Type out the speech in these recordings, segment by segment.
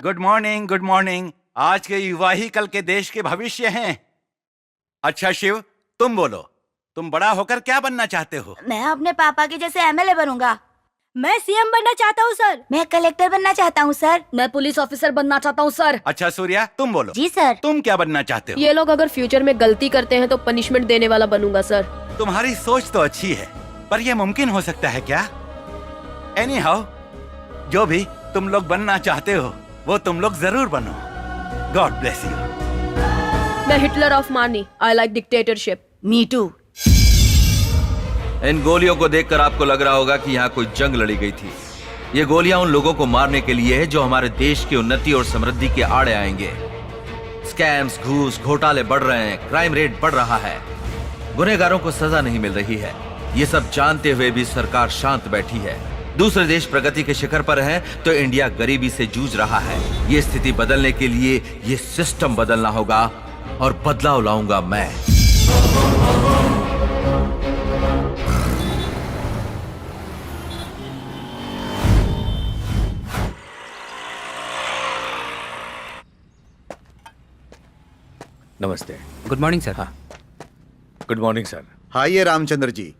Good morning, good morning. आज के युवा ही कल के देश के भविष्य हैं। अच्छा शिव, तुम बोलो, तुम बड़ा होकर क्या बनना चाहते हो? मैं अपने पापा के जैसे एमएलए बनूंगा। मैं सीएम बनना चाहता हूँ सर। मैं कलेक्टर बनना चाहता हूँ सर। मैं पुलिस ऑफिसर बनना चाहता हूँ सर। अच्छा सूर्या, तुम बोलो। जी सर। तुम क्या बनना चाहते हो? ये लोग अगर फ्यूचर में गलती करते हैं तो पनिशमेंट देने वाला बनूंगा सर। तुम्हारी सोच तो अच्छी है, पर यह मुमकिन हो सकता है क्या? एनीहाउ, जो भी तुम लोग बनना चाहते हो वो तुम लोग जरूर बनो। God bless you. मैं हिटलर ऑफ मानी। I like dictatorship. Me too. इन गोलियों को देखकर आपको लग रहा होगा कि यहाँ कोई जंग लड़ी गई थी। ये गोलियां उन लोगों को मारने के लिए है जो हमारे देश की उन्नति और समृद्धि के आड़े आएंगे। स्कैम्स, घूस, घोटाले बढ़ रहे हैं, क्राइम रेट बढ़ रहा है, गुनहगारों को सजा नहीं मिल रही है। ये सब जानते हुए भी सरकार शांत बैठी है। दूसरे देश प्रगति के शिखर पर हैं, तो इंडिया गरीबी से जूझ रहा है। ये स्थिति बदलने के लिए ये सिस्टम बदलना होगा और बदलाव लाऊंगा मैं। नमस्ते। Good morning sir. हाँ, गुड मॉर्निंग सर। हाँ, ये रामचंद्र जी।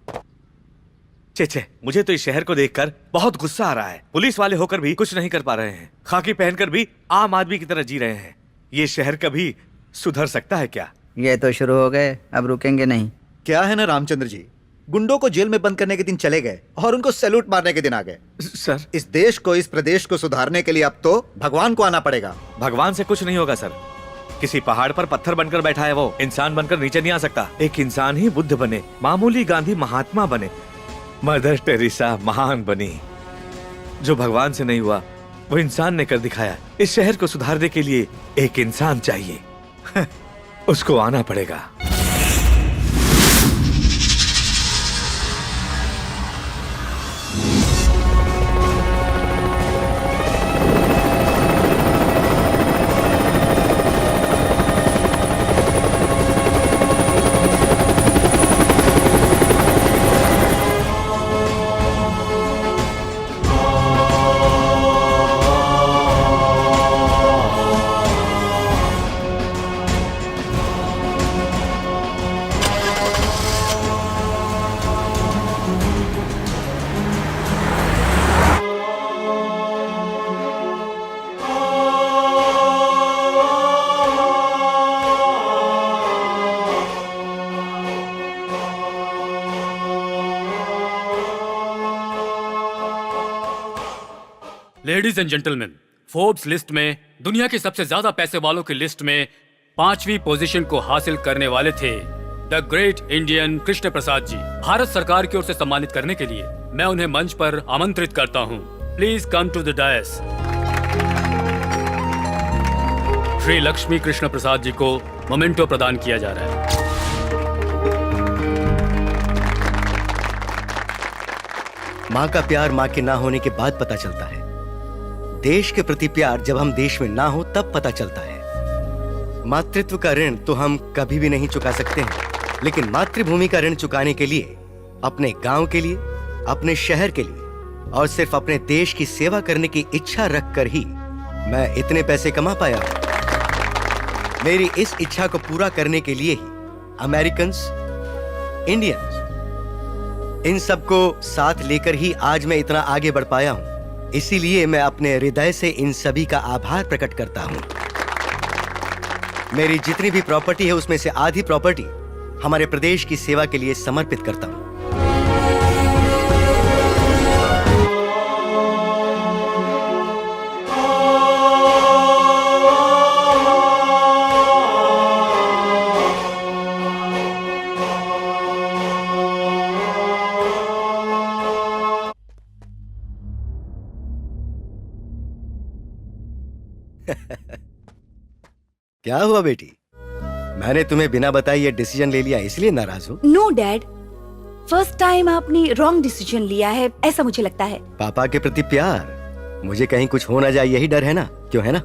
छे, मुझे तो इस शहर को देखकर बहुत गुस्सा आ रहा है। पुलिस वाले होकर भी कुछ नहीं कर पा रहे हैं, खाकी पहनकर भी आम आदमी की तरह जी रहे हैं। ये शहर कभी सुधर सकता है क्या? ये तो शुरू हो गए, अब रुकेंगे नहीं। क्या है ना रामचंद्र जी, गुंडों को जेल में बंद करने के दिन चले गए और उनको सैल्यूट मारने के दिन आ गए। सर, इस देश को, इस प्रदेश को सुधारने के लिए अब तो भगवान को आना पड़ेगा। भगवान से कुछ नहीं होगा सर। किसी पहाड़ पर पत्थर बनकर बैठा है, वो इंसान बनकर नीचे नहीं आ सकता। एक इंसान ही बुद्ध बने, मामूली गांधी महात्मा बने, मदर टेरेसा महान बनी। जो भगवान से नहीं हुआ वो इंसान ने कर दिखाया। इस शहर को सुधारने के लिए एक इंसान चाहिए। उसको आना पड़ेगा। Ladies and gentleman, Forbes list में दुनिया के सबसे ज्यादा पैसे वालों की लिस्ट में 5वीं पोजीशन को हासिल करने वाले थे the great Indian Krishna Prasad जी। भारत सरकार की ओर से सम्मानित करने के लिए मैं उन्हें मंच पर आमंत्रित करता हूं। Please come to the dais. Shri Lakshmi Krishna Prasad ji को मोमेंटो प्रदान किया जा रहा है। माँ का प्यार माँ के ना होने के बाद पता चलता है। देश के प्रति प्यार जब हम देश में ना हो तब पता चलता है। मातृत्व का ऋण तो हम कभी भी नहीं चुका सकते हैं, लेकिन मातृभूमि का ऋण चुकाने के लिए, अपने गांव के लिए, अपने शहर के लिए और सिर्फ अपने देश की सेवा करने की इच्छा रखकर ही मैं इतने पैसे कमा पाया हूं। मेरी इस इच्छा को पूरा करने के लिए ही अमेरिकन्स, इंडियंस, इन सबको साथ लेकर ही आज मैं इतना आगे बढ़ पाया हूं। इसीलिए मैं अपने हृदय से इन सभी का आभार प्रकट करता हूं। मेरी जितनी भी प्रॉपर्टी है उसमें से आधी प्रॉपर्टी हमारे प्रदेश की सेवा के लिए समर्पित करता हूं। क्या हुआ बेटी? मैंने तुम्हें बिना बताए ये डिसीजन ले लिया, इसलिए नाराज हो? नो डैड, फर्स्ट टाइम आपने रॉन्ग डिसीजन लिया है, ऐसा मुझे लगता है। पापा के प्रति प्यार, मुझे कहीं कुछ हो ना जाए यही डर है ना, क्यों है ना?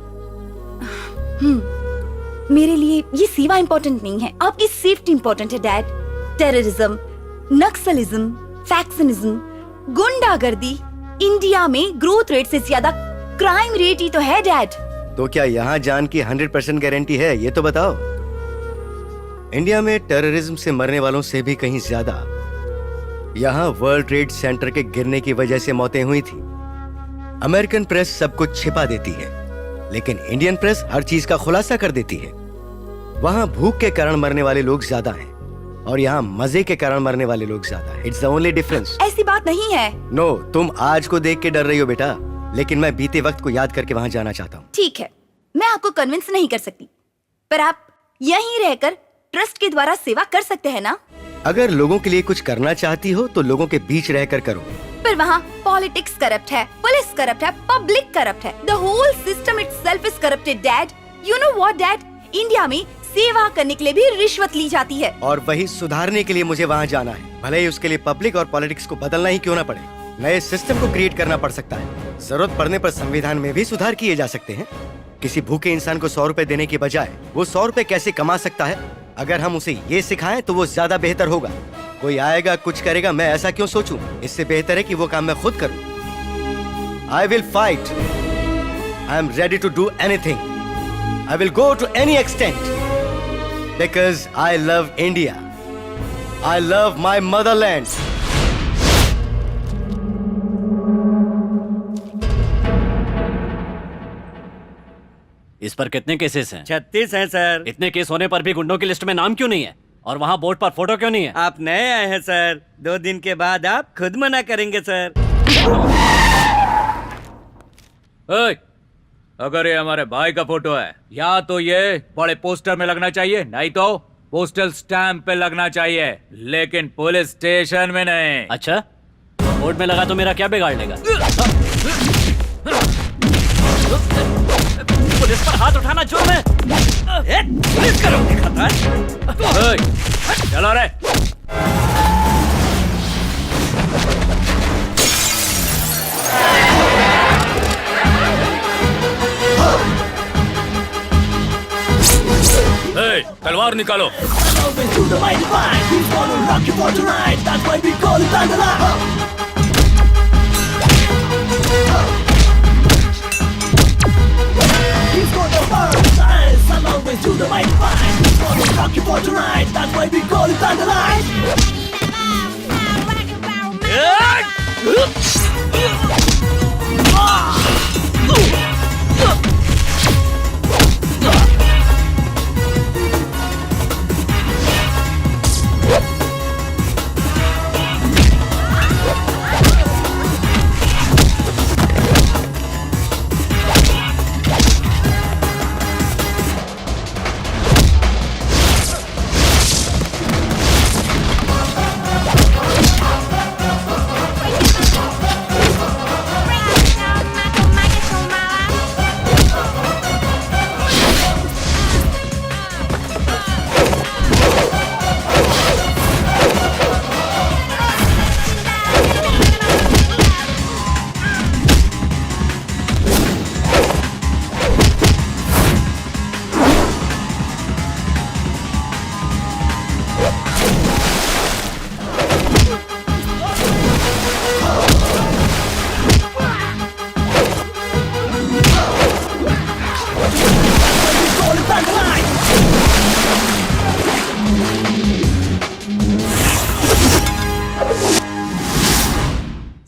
मेरे लिए ये सेवा इम्पोर्टेंट नहीं है, आपकी सेफ्टी इम्पोर्टेंट है डैड। टेररिज्म, नक्सलिज्म, फैक्शनिज्म, गुंडागर्दी, इंडिया में ग्रोथ रेट से ज्यादा क्राइम रेट ही तो है डैड। तो क्या यहाँ जान की 100% गारंटी है, ये तो बताओ। इंडिया में टेररिज्म से मरने वालों से भी कहीं ज्यादा यहाँ वर्ल्ड ट्रेड सेंटर के गिरने की वजह से मौतें हुई थी। अमेरिकन प्रेस सब कुछ छिपा देती है, लेकिन इंडियन प्रेस हर चीज का खुलासा कर देती है। वहां भूख के कारण मरने वाले लोग ज्यादा हैं और यहाँ मजे के कारण मरने वाले लोग ज्यादा हैं। It's the only difference. ऐसी बात नहीं है। नो, तुम आज को देख के डर रही हो बेटा, लेकिन मैं बीते वक्त को याद करके वहां जाना चाहता हूँ। ठीक है, मैं आपको कन्विंस नहीं कर सकती, पर आप यहीं रहकर ट्रस्ट के द्वारा सेवा कर सकते हैं ना? अगर लोगों के लिए कुछ करना चाहती हो तो लोगों के बीच रहकर करो। पर वहाँ पॉलिटिक्स करप्ट है, पुलिस करप्ट है, पब्लिक करप्ट है। The whole system itself is corrupted dad. You know what dad, India में सेवा करने के लिए भी रिश्वत ली जाती है। और वही सुधारने के लिए मुझे वहाँ जाना है, भले ही उसके लिए पब्लिक और पॉलिटिक्स को बदलना ही क्यों ना पड़े। नए सिस्टम को क्रिएट करना पड़ सकता है। जरूरत पड़ने पर संविधान में भी सुधार किए जा सकते हैं। किसी भूखे इंसान को 100 रुपए देने के बजाय वो 100 रुपए कैसे कमा सकता है, अगर हम उसे ये सिखाएं तो वो ज्यादा बेहतर होगा। कोई आएगा कुछ करेगा, मैं ऐसा क्यों सोचूं? इससे बेहतर है कि वो काम मैं खुद करूं। I will fight. I am ready to do anything. I will go to any extent because I love India. I love my motherland. इस पर कितने केसेस हैं? 36 हैं सर। इतने केस होने पर भी गुंडों की लिस्ट में नाम क्यों नहीं है? और वहाँ बोर्ड पर फोटो क्यों नहीं है? आप नए आए हैं सर, 2 दिन के बाद आप खुद मना करेंगे सर। ओए, अगर ये हमारे भाई का फोटो है, या तो ये बड़े पोस्टर में लगना चाहिए, नहीं तो पोस्टल स्टैंप पे लगना चाहिए, लेकिन पुलिस स्टेशन में नहीं। अच्छा, बोर्ड में लगा तो मेरा क्या बिगाड़ लेगा? पुलिस पर हाथ उठाना जुर्म है। पुलिस करो खतरा। चलो रे। तलवार निकालो।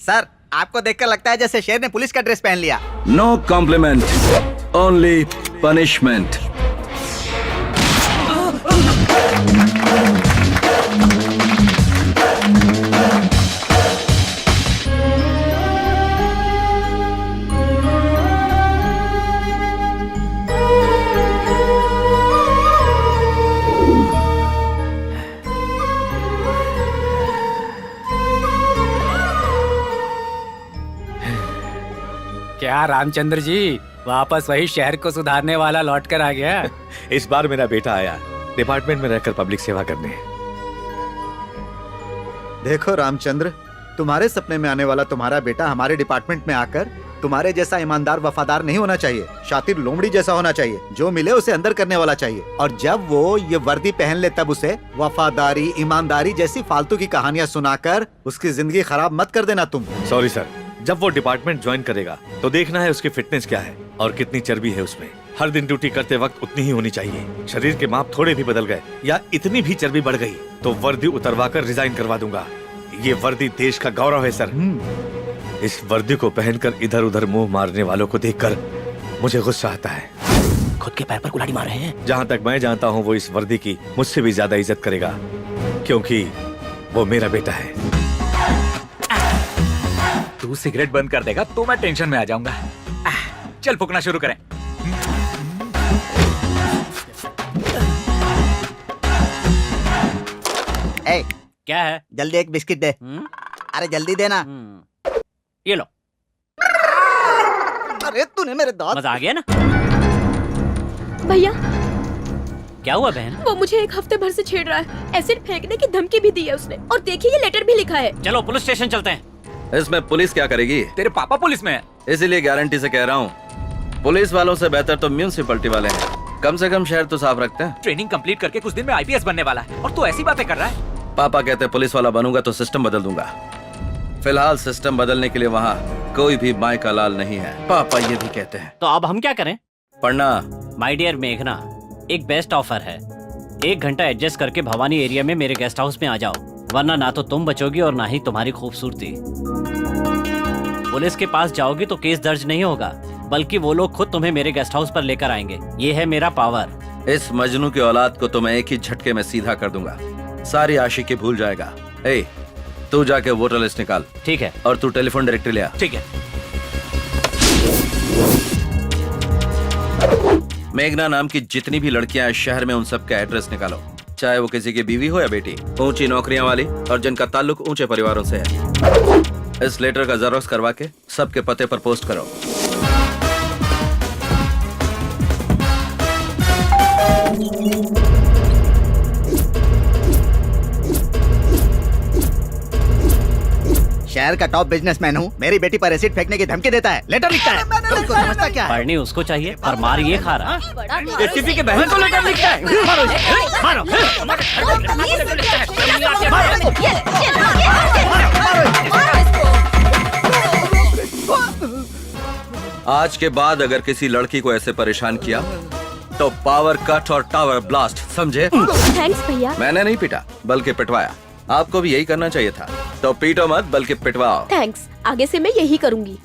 सर, आपको देखकर लगता है जैसे शेर ने पुलिस का ड्रेस पहन लिया। No compliment, only punishment. क्या रामचंद्र जी, वापस वही शहर को सुधारने वाला लौट कर आ गया? इस बार मेरा बेटा आया डिपार्टमेंट में रहकर पब्लिक सेवा करने। देखो रामचंद्र, तुम्हारे सपने में आने वाला तुम्हारा बेटा हमारे डिपार्टमेंट में आकर तुम्हारे जैसा ईमानदार वफादार नहीं होना चाहिए, शातिर लोमड़ी जैसा होना चाहिए। जो मिले उसे अंदर करने वाला चाहिए, और जब वो ये वर्दी पहन ले तब उसे वफादारी, ईमानदारी जैसी फालतू की कहानियां सुनाकर उसकी जिंदगी खराब मत कर देना तुम। सॉरी सर, जब वो डिपार्टमेंट ज्वाइन करेगा तो देखना है उसकी फिटनेस क्या है और कितनी चर्बी है उसमें। हर दिन ड्यूटी करते वक्त उतनी ही होनी चाहिए। शरीर के माप थोड़े भी बदल गए या इतनी भी चर्बी बढ़ गई तो वर्दी उतरवा कर रिजाइन करवा दूंगा। ये वर्दी देश का गौरव है सर। इस वर्दी को पहनकर इधर उधर मुंह मारने वालों को देखकर मुझे गुस्सा आता है। खुद के पैर पर कुल्हाड़ी मार रहे हैं। जहाँ तक मैं जानता हूँ वो इस वर्दी की मुझसे भी ज्यादा इज्जत करेगा, क्योंकि वो मेरा बेटा है। तू सिगरेट बंद कर देगा तो मैं टेंशन में आ जाऊंगा। चल फूकना शुरू करें। ए, क्या है? जल्दी एक बिस्किट दे। अरे जल्दी देना। ये लो। अरे तूने मेरे दांत। मजा आ गया ना? भैया क्या हुआ बहन? वो मुझे एक हफ्ते भर से छेड़ रहा है। एसिड फेंकने की धमकी भी दी है उसने, और देखिए ये लेटर भी लिखा है। चलो पुलिस स्टेशन चलते हैं। इसमें पुलिस क्या करेगी? तेरे पापा पुलिस में है। इसीलिए गारंटी से कह रहा हूँ, पुलिस वालों से बेहतर तो म्यूनिसिपैलिटी वाले हैं। कम से कम शहर तो साफ रखते हैं। ट्रेनिंग कंप्लीट करके कुछ दिन में आईपीएस बनने वाला है और तू ऐसी बातें कर रहा है। पापा कहते हैं पुलिस वाला बनूंगा तो सिस्टम बदल दूंगा। फिलहाल सिस्टम बदलने के लिए वहाँ कोई भी माई का लाल नहीं है। पापा ये भी कहते हैं। तो अब हम क्या करें? पढ़ना। माय डियर मेघना, एक बेस्ट ऑफर है। 1 घंटा एडजस्ट करके भवानी एरिया में मेरे गेस्ट हाउस में आ जाओ, वरना ना तो तुम बचोगी और ना ही तुम्हारी खूबसूरती। पुलिस के पास जाओगी तो केस दर्ज नहीं होगा, बल्कि वो लोग खुद तुम्हें मेरे गेस्ट हाउस पर लेकर आएंगे। ये है मेरा पावर। इस मजनू की औलाद को तो मैं एक ही झटके में सीधा कर दूंगा। सारी आशिकी भूल जाएगा। ए, तू जाके वोटर लिस्ट निकाल। ठीक है। और तू टेलीफोन डायरेक्टरी ले आ। ठीक है। मेघना नाम की जितनी भी लड़कियां हैं शहर में, उन सब का एड्रेस निकालो, चाहे वो किसी की बीवी हो या बेटी, ऊंची नौकरियां वाली और जिनका ताल्लुक ऊंचे परिवारों से है। इस लेटर का जेरॉक्स करवा के सबके पते पर पोस्ट करो। शहर का टॉप बिजनेसमैन हूँ, मेरी बेटी पर एसिड फेंकने की धमकी देता है, लेटर लिखता है। तुमको समझता क्या है? पढ़नी उसको चाहिए पर मार ये खा रहा है। एसीपी के बहन को लेटर लिखता है। मारो इसे, मारो। आज के बाद अगर किसी लड़की को ऐसे परेशान किया तो पावर कट और टावर ब्लास्ट, समझे? थैंक्स भैया। मैंने नहीं पीटा बल्कि पिटवाया। आपको भी यही करना चाहिए था। तो पीटो मत बल्कि पिटवाओ। थैंक्स, आगे से मैं यही करूंगी।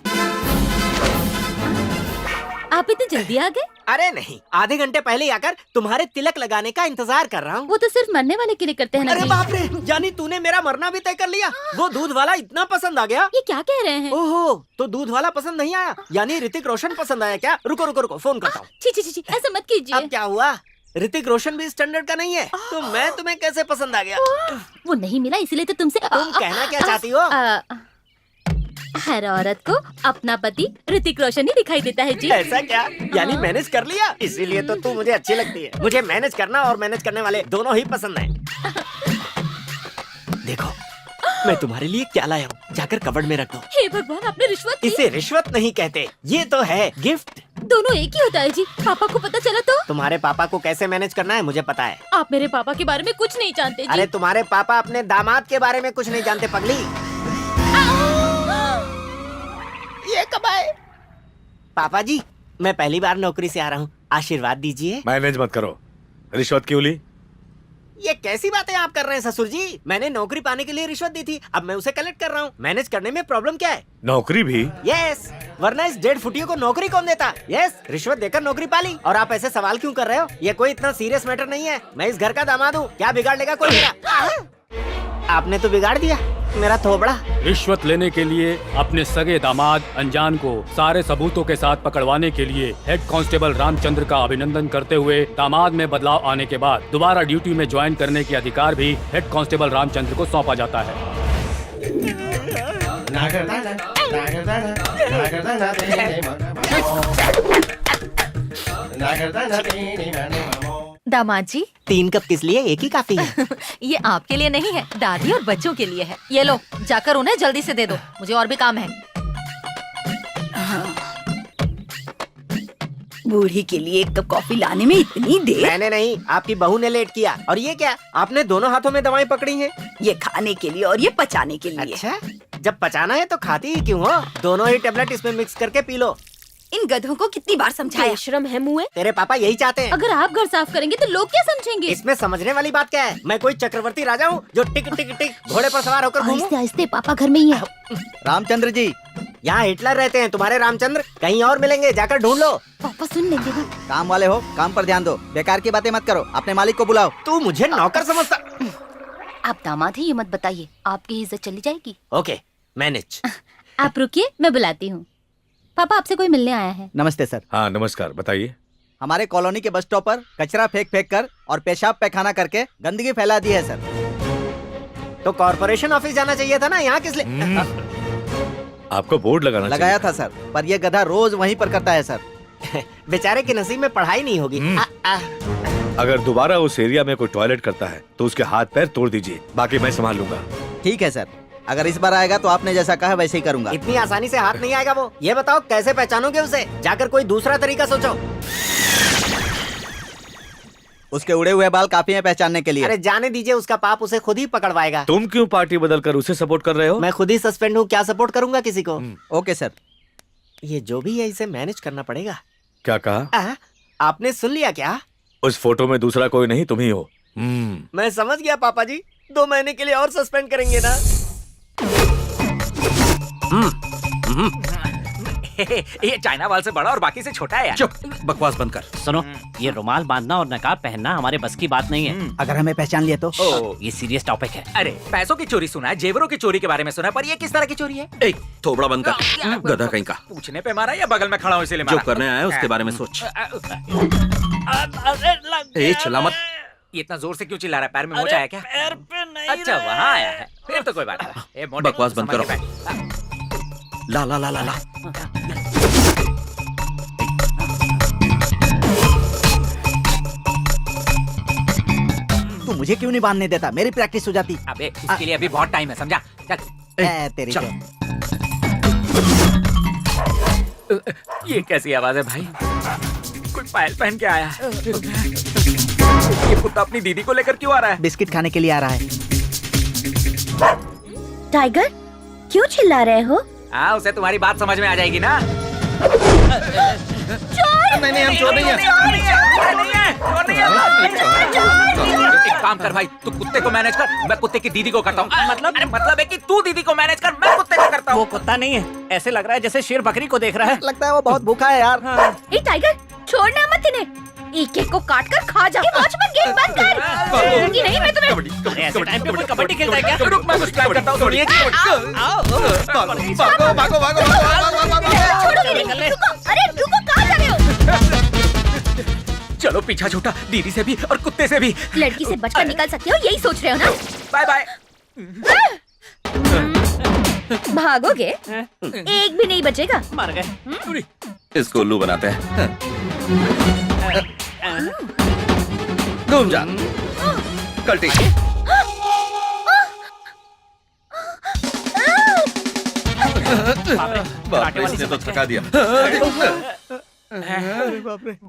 आप इतनी जल्दी आ गए? अरे नहीं, आधे घंटे पहले आकर तुम्हारे तिलक लगाने का इंतजार कर रहा हूँ। वो तो सिर्फ मरने वाले के लिए करते हैं ना। अरे बाप रे, यानी तूने मेरा मरना भी तय कर लिया। वो दूध वाला इतना पसंद आ गया। ये क्या कह रहे हैं? ओहो, तो दूध वाला पसंद नहीं आया, यानी ऋतिक रोशन पसंद आया क्या? रुको रुको रुको, फोन करता हूँ। छी, ऐसा मत कीजिए। अब क्या हुआ? ऋतिक रोशन भी स्टैंडर्ड का नहीं है, तो मैं तुम्हें कैसे पसंद आ गया? वो नहीं मिला इसलिए तो तुमसे। तुम कहना क्या चाहती हो? हर औरत को अपना पति ऋतिक रोशन ही दिखाई देता है जी। ऐसा क्या? यानी मैनेज कर लिया, इसीलिए तो तू मुझे अच्छी लगती है। मुझे मैनेज करना और मैनेज करने वाले दोनों ही पसंद हैं। देखो मैं तुम्हारे लिए क्या लाया हूँ, जाकर कबर्ड में रख दो। हे भगवान, आपने रिश्वत दी? इसे रिश्वत नहीं कहते, ये तो है गिफ्ट। दोनों एक ही होता है जी। पापा को पता चला तो? तुम्हारे पापा को कैसे मैनेज करना है मुझे पता है। आप मेरे पापा के बारे में कुछ नहीं जानते जी। अरे तुम्हारे पापा अपने दामाद के बारे में कुछ नहीं जानते पगली। ये कब आए? पापा जी, मैं पहली बार नौकरी से आ रहा हूँ, आशीर्वाद दीजिए। मैनेज मत करो। रिश्वत क्यों ली? ये कैसी बातें आप कर रहे हैं ससुर जी? मैंने नौकरी पाने के लिए रिश्वत दी थी, अब मैं उसे कलेक्ट कर रहा हूँ। मैनेज करने में प्रॉब्लम क्या है? नौकरी भी? यस, वरना इस 1.5 फुटियों को नौकरी कौन देता? यस, रिश्वत देकर नौकरी पाली। और आप ऐसे सवाल क्यों कर रहे हो? ये कोई इतना सीरियस मैटर नहीं है। मैं इस घर का दामाद हूँ, क्या बिगाड़ लेगा कोई मेरा? आपने तो बिगाड़ दिया मेरा थोबड़ा। रिश्वत लेने के लिए अपने सगे दामाद अनजान को सारे सबूतों के साथ पकड़वाने के लिए हेड कांस्टेबल रामचंद्र का अभिनंदन करते हुए दामाद में बदलाव आने के बाद दोबारा ड्यूटी में ज्वाइन करने के अधिकार भी हेड कांस्टेबल रामचंद्र को सौंपा जाता है। दामाद जी, 3 कप किस लिए? एक ही काफी है। ये आपके लिए नहीं है, दादी और बच्चों के लिए है। ये लो, जाकर उन्हें जल्दी से दे दो, मुझे और भी काम है। बूढ़ी के लिए 1 कप कॉफी लाने में इतनी देर? मैंने नहीं, आपकी बहू ने लेट किया। और ये क्या, आपने दोनों हाथों में दवाएं पकड़ी हैं? ये खाने के लिए और ये पचाने के लिए। अच्छा, जब पचाना है तो खाती ही क्यों हो? दोनों ही टेबलेट इसमें मिक्स करके पी लो। इन गधों को कितनी बार समझाया। बेशरम है मुँह। तेरे पापा यही चाहते हैं। अगर आप घर साफ करेंगे तो लोग क्या समझेंगे? इसमें समझने वाली बात क्या है? मैं कोई चक्रवर्ती राजा हूँ जो टिक टिक टिक घोड़े पर सवार होकर घूमूं? आहिस्ते आहिस्ते, पापा घर में ही है। रामचंद्र जी, यहाँ हिटलर रहते हैं, तुम्हारे रामचंद्र कहीं और मिलेंगे, जाकर ढूंढ लो। पापा सुन लेंगे ना। काम वाले हो, काम पर ध्यान दो, बेकार की बातें मत करो, अपने मालिक को बुलाओ। तू मुझे नौकर समझता? आप दामाद हैं, ये मत बताइए, आपकी इज्जत चली जाएगी। Okay, manage. आप रुकिए, मैं बुलाती हूँ। पापा आपसे कोई मिलने आया है। नमस्ते सर। हाँ नमस्कार, बताइए। हमारे कॉलोनी के बस स्टॉप पर कचरा फेंक फेंक कर और पेशाब पैखाना करके गंदगी फैला दी है सर। तो कॉर्पोरेशन ऑफिस जाना चाहिए था ना, यहाँ किस लिए? आपको बोर्ड लगाना लगाया था सर, पर ये गधा रोज वहीं पर करता है सर। बेचारे के नसीब में पढ़ाई नहीं होगी। अगर दोबारा उस एरिया में कोई टॉयलेट करता है तो उसके हाथ पैर तोड़ दीजिए, बाकी मैं संभाल लूंगा। ठीक है सर, अगर इस बार आएगा तो आपने जैसा कहा वैसे ही करूंगा। इतनी आसानी से हाथ नहीं आएगा वो। ये बताओ कैसे पहचानोगे उसे? जाकर कोई दूसरा तरीका सोचो। उसके उड़े हुए बाल काफी हैं पहचानने के लिए। अरे जाने दीजिए, उसका पाप उसे खुद ही पकड़वाएगा। तुम क्यों पार्टी बदल कर उसे सपोर्ट कर रहे हो? मैं खुद ही सस्पेंड हूँ, क्या सपोर्ट करूंगा किसी को? Okay sir. ये जो भी है इसे मैनेज करना पड़ेगा। क्या कहा? आपने सुन लिया क्या? उस फोटो में दूसरा कोई नहीं, तुम ही हो। मैं समझ गया पापा जी, 2 महीने के लिए और सस्पेंड करेंगे ना? ये चाइना वाल से बड़ा और बाकी से छोटा है यार। चुप, बकवास बंद कर। सुनो, ये रुमाल बांधना और नकाब पहनना हमारे बस की बात नहीं है। अगर हमें पहचान लिया तो? ये सीरियस टॉपिक है। अरे पैसों की चोरी सुना है, जेवरों की चोरी के बारे में सुना है, पर ये किस तरह की चोरी है? एक थोबड़ा बंद कर, गधा कहीं का। पूछने पे मारा या बगल में खड़ा हूँ इसीलिए जो मारा? करने आया है उसके बारे में सोच। ए चिल्ला मत। ये इतना जोर से क्यों चिल्ला रहा है? पैर में मोच आया क्या? पैर पे नहीं। अच्छा वहाँ आया है, फिर तो कोई बात नहीं। ए, मोटे, बकवास बंद संभाल करो। के बैठ। ला ला ला ला ला। तू मुझे क्यों नहीं बांधने देता? मेरी प्रैक्टिस हो जाती। अबे इसके लिए अभी बहुत टाइम है, समझा? चल। तेरी चल। ये कैसी आवाज है भाई? कोई पायल पहन के आया है। ये कुत्ता अपनी दीदी को लेकर क्यों आ रहा है? बिस्किट खाने के लिए आ रहा है। टाइगर, क्यों चिल्ला रहे हो? हाँ, उसे तुम्हारी बात समझ में आ जाएगी ना। नहीं, हम चोर नहीं है। एक काम कर भाई, तू कुत्ते को मैनेज कर, मैं कुत्ते की दीदी को करता हूँ। मतलब है कि तू दीदी को मैनेज कर, मैं कुत्ते को करता हूँ। वो कुत्ता नहीं है, ऐसे लग रहा है जैसे शेर बकरी को देख रहा है। लगता है वो बहुत भूखा है यार। ए टाइगर, छोड़ना मत इन्हें, एक एक को काट कर खा जा। वॉचमैन गेट बंद कर। छोड़ूंगी नहीं मैं तुम्हें। अरे ऐसे टाइम पे कोई कबड्डी खेलता है क्या? रुक, मैं कुछ प्लान करता हूँ। सुनिए जी। छोड़ूंगी नहीं। रुको, अरे रुको, कहाँ जा रहे हो? चलो पीछा छूटा, दीदी से भी और कुत्ते से भी। लड़की से बचकर निकल सकते हो, यही सोच रहे हो ना? Bye bye. भागोगे? एक भी नहीं बचेगा। मर गए। इसको उल्लू बनाते हैं। घूम जा कल्टी। बाप रे, इसने तो थका दिया।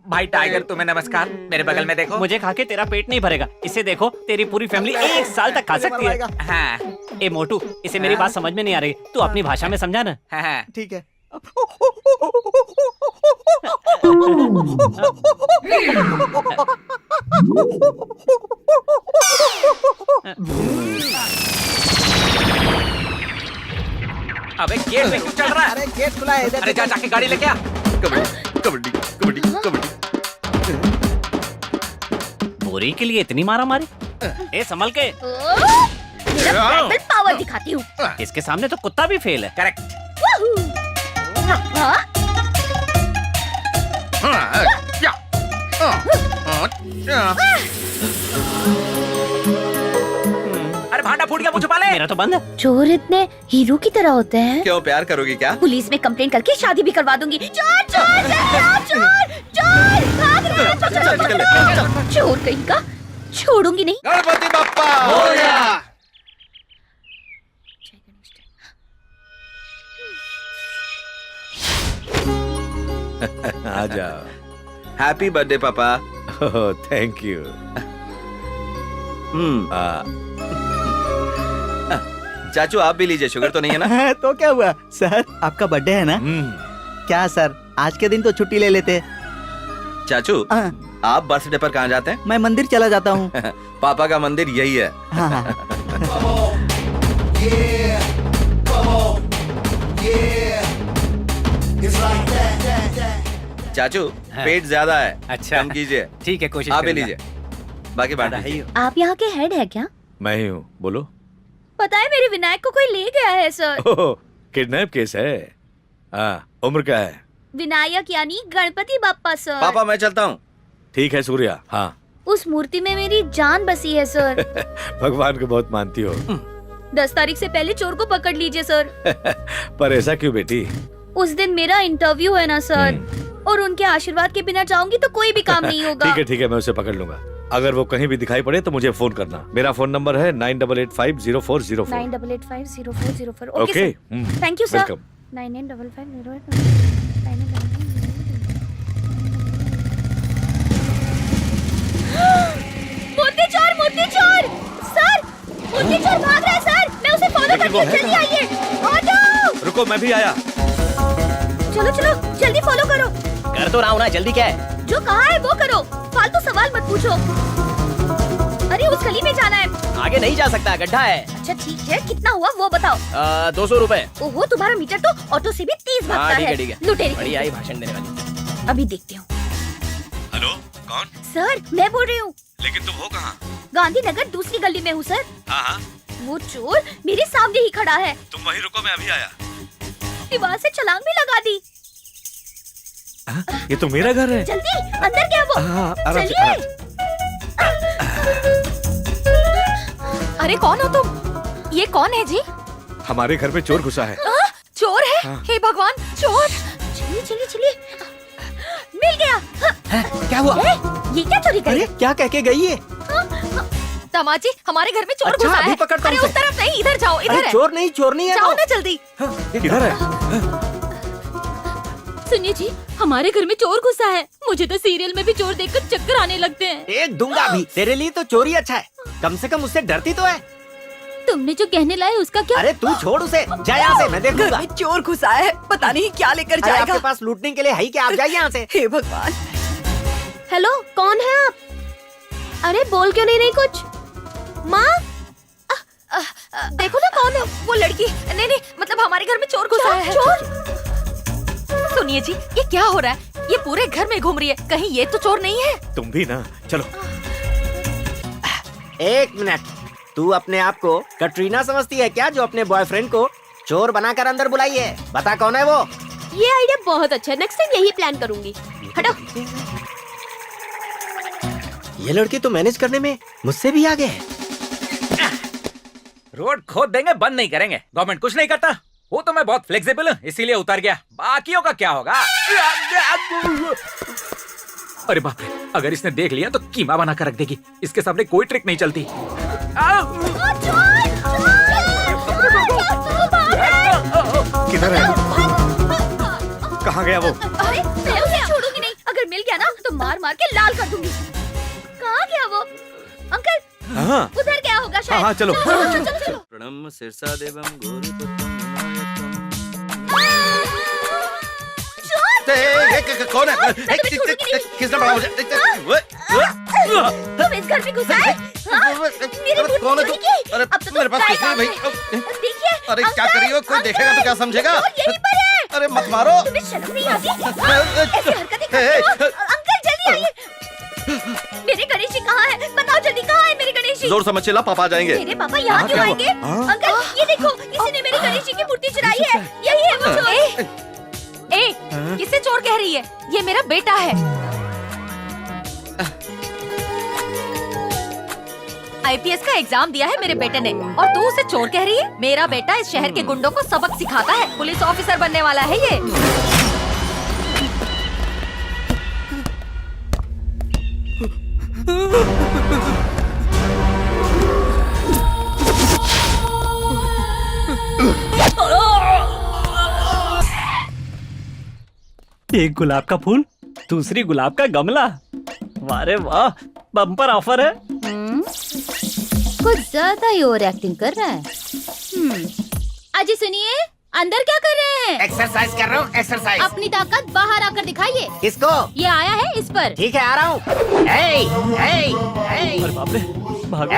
भाई टाइगर, तुम्हें नमस्कार। मेरे बगल में देखो। मुझे खा के तेरा पेट नहीं भरेगा, इसे देखो, तेरी पूरी फैमिली 1 साल तक खा सकती है। हाँ ए मोटू, इसे मेरी बात समझ में नहीं आ रही, तू अपनी भाषा में समझा ना। हाँ। ठीक है। अबे गेट में क्यों चढ़ रहा है? अरे गेट खुला है। अरे जा, जाके गाड़ी लेके आ। कबड्डी कबड्डी कबड्डी कबड्डी। बोरी के लिए इतनी मारा मारी? ए संभल के। मेरा बैटल पावर दिखाती हूँ। इसके सामने तो कुत्ता भी फेल है। करेक्ट। अरे भांडा फूट गया, मुझे पाले। मेरा तो बंद है। चोर इतने हीरो की तरह होते हैं। क्यों, प्यार करोगी क्या? पुलिस में कंप्लेंट करके शादी भी करवा दूंगी। चोर चोर चोर चोर भाग रहे हैं। चोर कहीं का, छोड़ूंगी नहीं। गणपति बप्पा मोरया। आ जाओ। हैप्पी बर्थडे पापा। Thank you. चाचू आप भी लीजिए, शुगर तो नहीं है ना? तो क्या हुआ सर, आपका बर्थडे है ना? क्या सर, आज के दिन तो छुट्टी ले लेते। चाचू हाँ। आप बर्थडे पर कहाँ जाते हैं? मैं मंदिर चला जाता हूँ। पापा का मंदिर यही है। हाँ, हाँ। चाचू हाँ। पेट ज्यादा है, अच्छा। कम कीजिए। ठीक है, कोशिश आप ही करूंगा। लीजिए, बाकी बांट दीजिए। आप यहाँ के हेड है क्या? मैं ही हूँ, बोलो। पता है मेरे विनायक को कोई ले गया है सर। ओह, किडनैप केस है। हाँ, उम्र क्या है? विनायक यानी गणपति बाप्पा सर। पापा मैं चलता हूँ। ठीक है सूर्या। हाँ। उस मूर्ति में मेरी जान बसी है सर। भगवान को बहुत मानती हो। 10 तारीख से पहले चोर को पकड़ लीजिए सर। पर ऐसा क्यों बेटी? उस दिन मेरा इंटरव्यू है ना सर, और उनके आशीर्वाद के बिना जाऊंगी तो कोई भी काम नहीं होगा। ठीक है, मैं उसे पकड़ लूंगा। अगर वो कहीं भी दिखाई पड़े तो मुझे फोन करना। मेरा फोन नंबर है 98850404। 98850404। Okay, thank you sir. Welcome. 985508। मोती चोर सर, मोती चोर भाग रहा है सर। मैं उसे फॉलो लेकिन वो करती हूँ, है जल्दी आइए। ऑटो, रुको, मैं भी आया। चलो चलो जल्दी फॉलो करो। कर तो रहा हूँ ना, जल्दी क्या है? जो कहा है वो करो, फालतू सवाल मत पूछो। अरे उस गली में जाना है। आगे नहीं जा सकता, गड्ढा है। अच्छा ठीक है, कितना हुआ वो बताओ। 200 रुपए। ओहो, तुम्हारा मीटर तो ऑटो से भी तेज भागता है। ठीक है। लुटेरी बढ़िया ही भाषण देने वाली। अभी देखती हूँ। हेलो, कौन? सर मैं बोल रही हूँ, लेकिन तुम हो कहाँ? गांधीनगर दूसरी गली में हूँ सर। हाँ, वो चोर मेरे सामने ही खड़ा है। तुम वहीं रुको, मैं अभी आया। दीवार से छलांग भी लगा दी। ये तो मेरा घर है। जल्दी अंदर क्या वो। हाँ, आराम से, चलिए। अरे कौन हो तुम? ये कौन है जी? हमारे घर में चोर घुसा है। चोर है? हाँ। हे भगवान, चोर! चलिए चलिए चलिए। मिल गया। क्या हुआ? ये क्या चोरी करी? अरे क्या कह के गई है? दामाद जी, हमारे घर में चोर अच्छा, घुसा अभी है। पकड़ता हूँ अरे उसे। उस तरफ नहीं, इधर जाओ, इधर अरे है। चोर नहीं है जाओ वो। ना जल्दी। किधर है? सुनिए जी, हमारे घर में चोर घुसा है। मुझे तो सीरियल में भी चोर देखकर चक्कर आने लगते हैं। एक दूंगा भी। तेरे लिए तो चोरी अच्छा है, कम से कम उससे डरती तो है। तुमने जो कहने लाए उसका क्या? अरे तू छोड़ उसे, जा यहाँ से, मैं देख घर लूंगा। में चोर घुसा है, पता नहीं क्या लेकर अरे जाएगा। आपके पास लूटने के लिए है ही क्या? आप जाइए यहाँ से। हे भगवान। हेलो, कौन है आप? अरे बोल क्यों नहीं रही कुछ? माँ, देखो ना कौन है वो लड़की। नहीं नहीं, मतलब हमारे घर में चोर घुसा है। सुनिए जी, ये क्या हो रहा है? ये पूरे घर में घूम रही है, कहीं ये तो चोर नहीं है? तुम भी ना, चलो। 1 मिनट, तू अपने आप को कटरीना समझती है क्या, जो अपने बॉयफ्रेंड को चोर बनाकर अंदर बुलाई है? बता कौन है वो? ये आइडिया बहुत अच्छा है, नेक्स्ट टाइम यही प्लान करूंगी। हटो। ये लड़की तो मैनेज करने में मुझसे भी आगे है। रोड खोद देंगे, बंद नहीं करेंगे। गवर्नमेंट कुछ नहीं करता। वो तो मैं बहुत फ्लेक्सिबल हूँ, इसीलिए उतर गया। बाकियों का क्या होगा? अरे बाप रे, अगर इसने देख लिया तो कीमा बना कर रख देगी। इसके सामने कोई ट्रिक नहीं चलती। किधर है? कहाँ गया वो? अरे मैं उसे छोड़ूंगी नहीं, अगर मिल गया ना तो मार मार के लाल कर दूंगी। कहाँ गया वो? अंकल, हाँ, उधर क्या होगा शायद। हाँ, चलो। चलो। प्रणम शीर्षा देवम गौरीपतिम कौन है? किसने पढ़ा मुझे? तुम इस घर में घुसा है? हाँ? मेरी बूटी कौन है चोरी तू? की? अरे अब तो मेरे पास कुछ नहीं भाई। देखिए, अरे क्या अंकल, करियो, कोई देखेगा तो क्या समझेगा? चोर यहीं पर है। अरे मत मारो। तुम्हें शर्म नहीं आती? ऐसी हरकतें करते हो? अंकल जल्दी आइए। मेरे गणेश जी कहाँ है? बताओ जल्दी, कहाँ है मेरे गणेश जी? जोर से मत चिल्ला, पापा आ जाएंगे। मेरे पापा यहाँ क्यों आएंगे? अंकल ये देखो, किसी ने मेरे गणेश जी की मूर्ति चुराई है। यही है वो चोर। ए, किसे चोर कह रही है? ये मेरा बेटा है। आईपीएस का एग्जाम दिया है मेरे बेटे ने, और तू उसे चोर कह रही है? मेरा बेटा इस शहर के गुंडों को सबक सिखाता है। पुलिस ऑफिसर बनने वाला है ये। एक गुलाब का फूल, दूसरी गुलाब का गमला। वाह रे वाह, बम्पर ऑफर है। कुछ ज्यादा ही ओवर एक्टिंग कर रहा है। अजी सुनिए, अंदर क्या कर रहे हैं? एक्सरसाइज कर रहा हूँ, एक्सरसाइज। अपनी ताकत बाहर आकर दिखाइए। किसको? ये आया है इस पर। ठीक है, आ रहा हूँ। अरे बाप रे, भागो।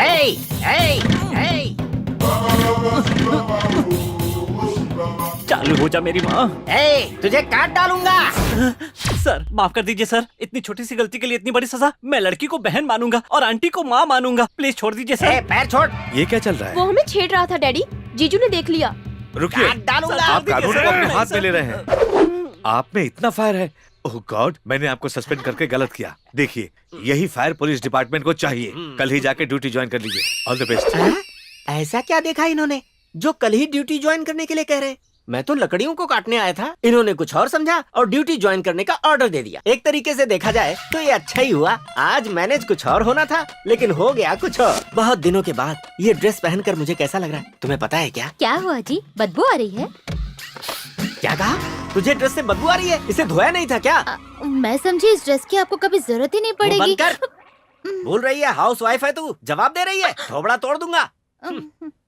चालू हो जा मेरी माँ। तुझे काट डालूंगा। सर माफ कर दीजिए सर, इतनी छोटी सी गलती के लिए इतनी बड़ी सजा। मैं लड़की को बहन मानूंगा और आंटी को माँ मानूंगा। प्लीज छोड़ दीजिए सर। पैर छोड़। ये क्या चल रहा है? वो हमें छेड़ रहा था डैडी, जीजू ने देख लिया। रुकिए, काट डालूंगा। आप कानून को अपने हाथ में ले रहे हैं। आप में इतना फायर है? ओह गॉड, मैंने आपको सस्पेंड करके गलत किया। देखिए, यही फायर पुलिस डिपार्टमेंट को चाहिए। कल ही जाके ड्यूटी ज्वाइन कर लीजिए। All the best. ऐसा क्या देखा इन्होंने जो कल ही ड्यूटी ज्वाइन करने के लिए कह रहे? मैं तो लकड़ियों को काटने आया था, इन्होंने कुछ और समझा और ड्यूटी ज्वाइन करने का ऑर्डर दे दिया। एक तरीके से देखा जाए तो ये अच्छा ही हुआ। आज मैनेज कुछ और होना था, लेकिन हो गया कुछ और। बहुत दिनों के बाद ये ड्रेस पहनकर मुझे कैसा लग रहा है, तुम्हें पता है क्या? क्या हुआ जी, बदबू आ रही है? क्या कहा? तुझे ड्रेस से बदबू आ रही है? इसे धोया नहीं था क्या? मैं समझी इस ड्रेस की आपको कभी जरूरत ही नहीं वो पड़ेगी। बंद कर। बोल रही है हाउस वाइफ है तू, जवाब दे रही है, थोबड़ा तोड़ दूंगा।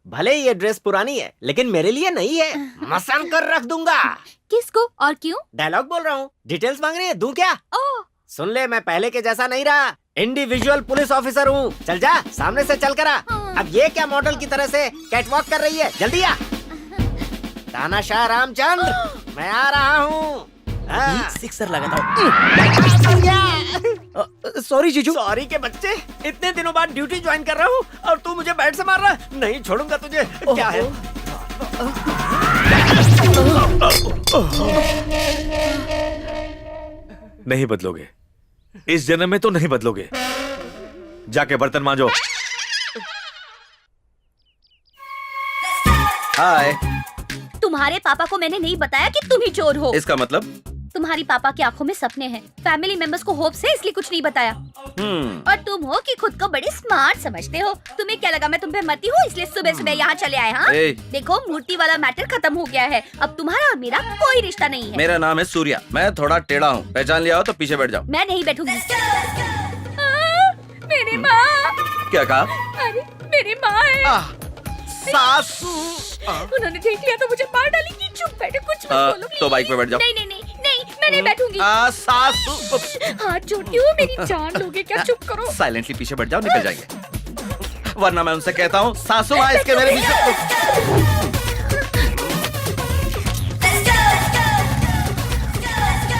भले ये ड्रेस पुरानी है, लेकिन मेरे लिए नहीं है, मसल कर रख दूंगा। किसको और क्यों? डायलॉग बोल रहा हूँ। डिटेल्स मांग रही है, दूं क्या? ओह, सुन ले, मैं पहले के जैसा नहीं रहा, इंडिविजुअल पुलिस ऑफिसर हूँ। चल जा, सामने से चल कर आ। अब ये क्या मॉडल की तरह से कैटवॉक कर रही है? जल्दी आ। तानाशाह रामचंद्र, मैं आ रहा हूँ। सिक्सर लगा था। सॉरी जीजू। सॉरी के बच्चे, इतने दिनों बाद ड्यूटी ज्वाइन कर रहा हूँ और तू मुझे बैट से मार रहा है। नहीं छोड़ूंगा तुझे। क्या है? नहीं बदलोगे, इस जन्म में तो नहीं बदलोगे। जाके बर्तन मांजो। हाय। तुम्हारे पापा को मैंने नहीं बताया कि तुम ही चोर हो। इसका मतलब? तुम्हारी पापा की आंखों में सपने हैं, फैमिली मेंबर्स को होप से, इसलिए कुछ नहीं बताया। और तुम हो कि खुद को बड़े स्मार्ट समझते हो। तुम्हें क्या लगा मैं तुम पे मती हूँ इसलिए सुबह सुबह यहाँ चले आए? हाँ, देखो मूर्ति वाला मैटर खत्म हो गया है। अब तुम्हारा और मेरा कोई रिश्ता नहीं है। मेरा नाम है सूर्या, मैं थोड़ा टेढ़ा हूँ, पहचान लिया हो तो पीछे बैठ जाओ। मैं नहीं बैठूंगी। मेरी माँ। क्या कहा? अरे मेरी माँ है। सासू। उन्होंने देख लिया तो मुझे मार डालेंगी। चुप बैठो, कुछ मत बोलो। तो बाइक पे बैठ जाओ। नहीं नहीं नहीं नहीं, मैं नहीं बैठूंगी। सासू। हाथ जोड़ती हूँ, मेरी जान लोगे क्या? चुप करो। साइलेंटली पीछे बैठ जाओ, निकल जाएंगे, वरना मैं उनसे कहता हूँ सासू माँ इसके मेरे पीछे।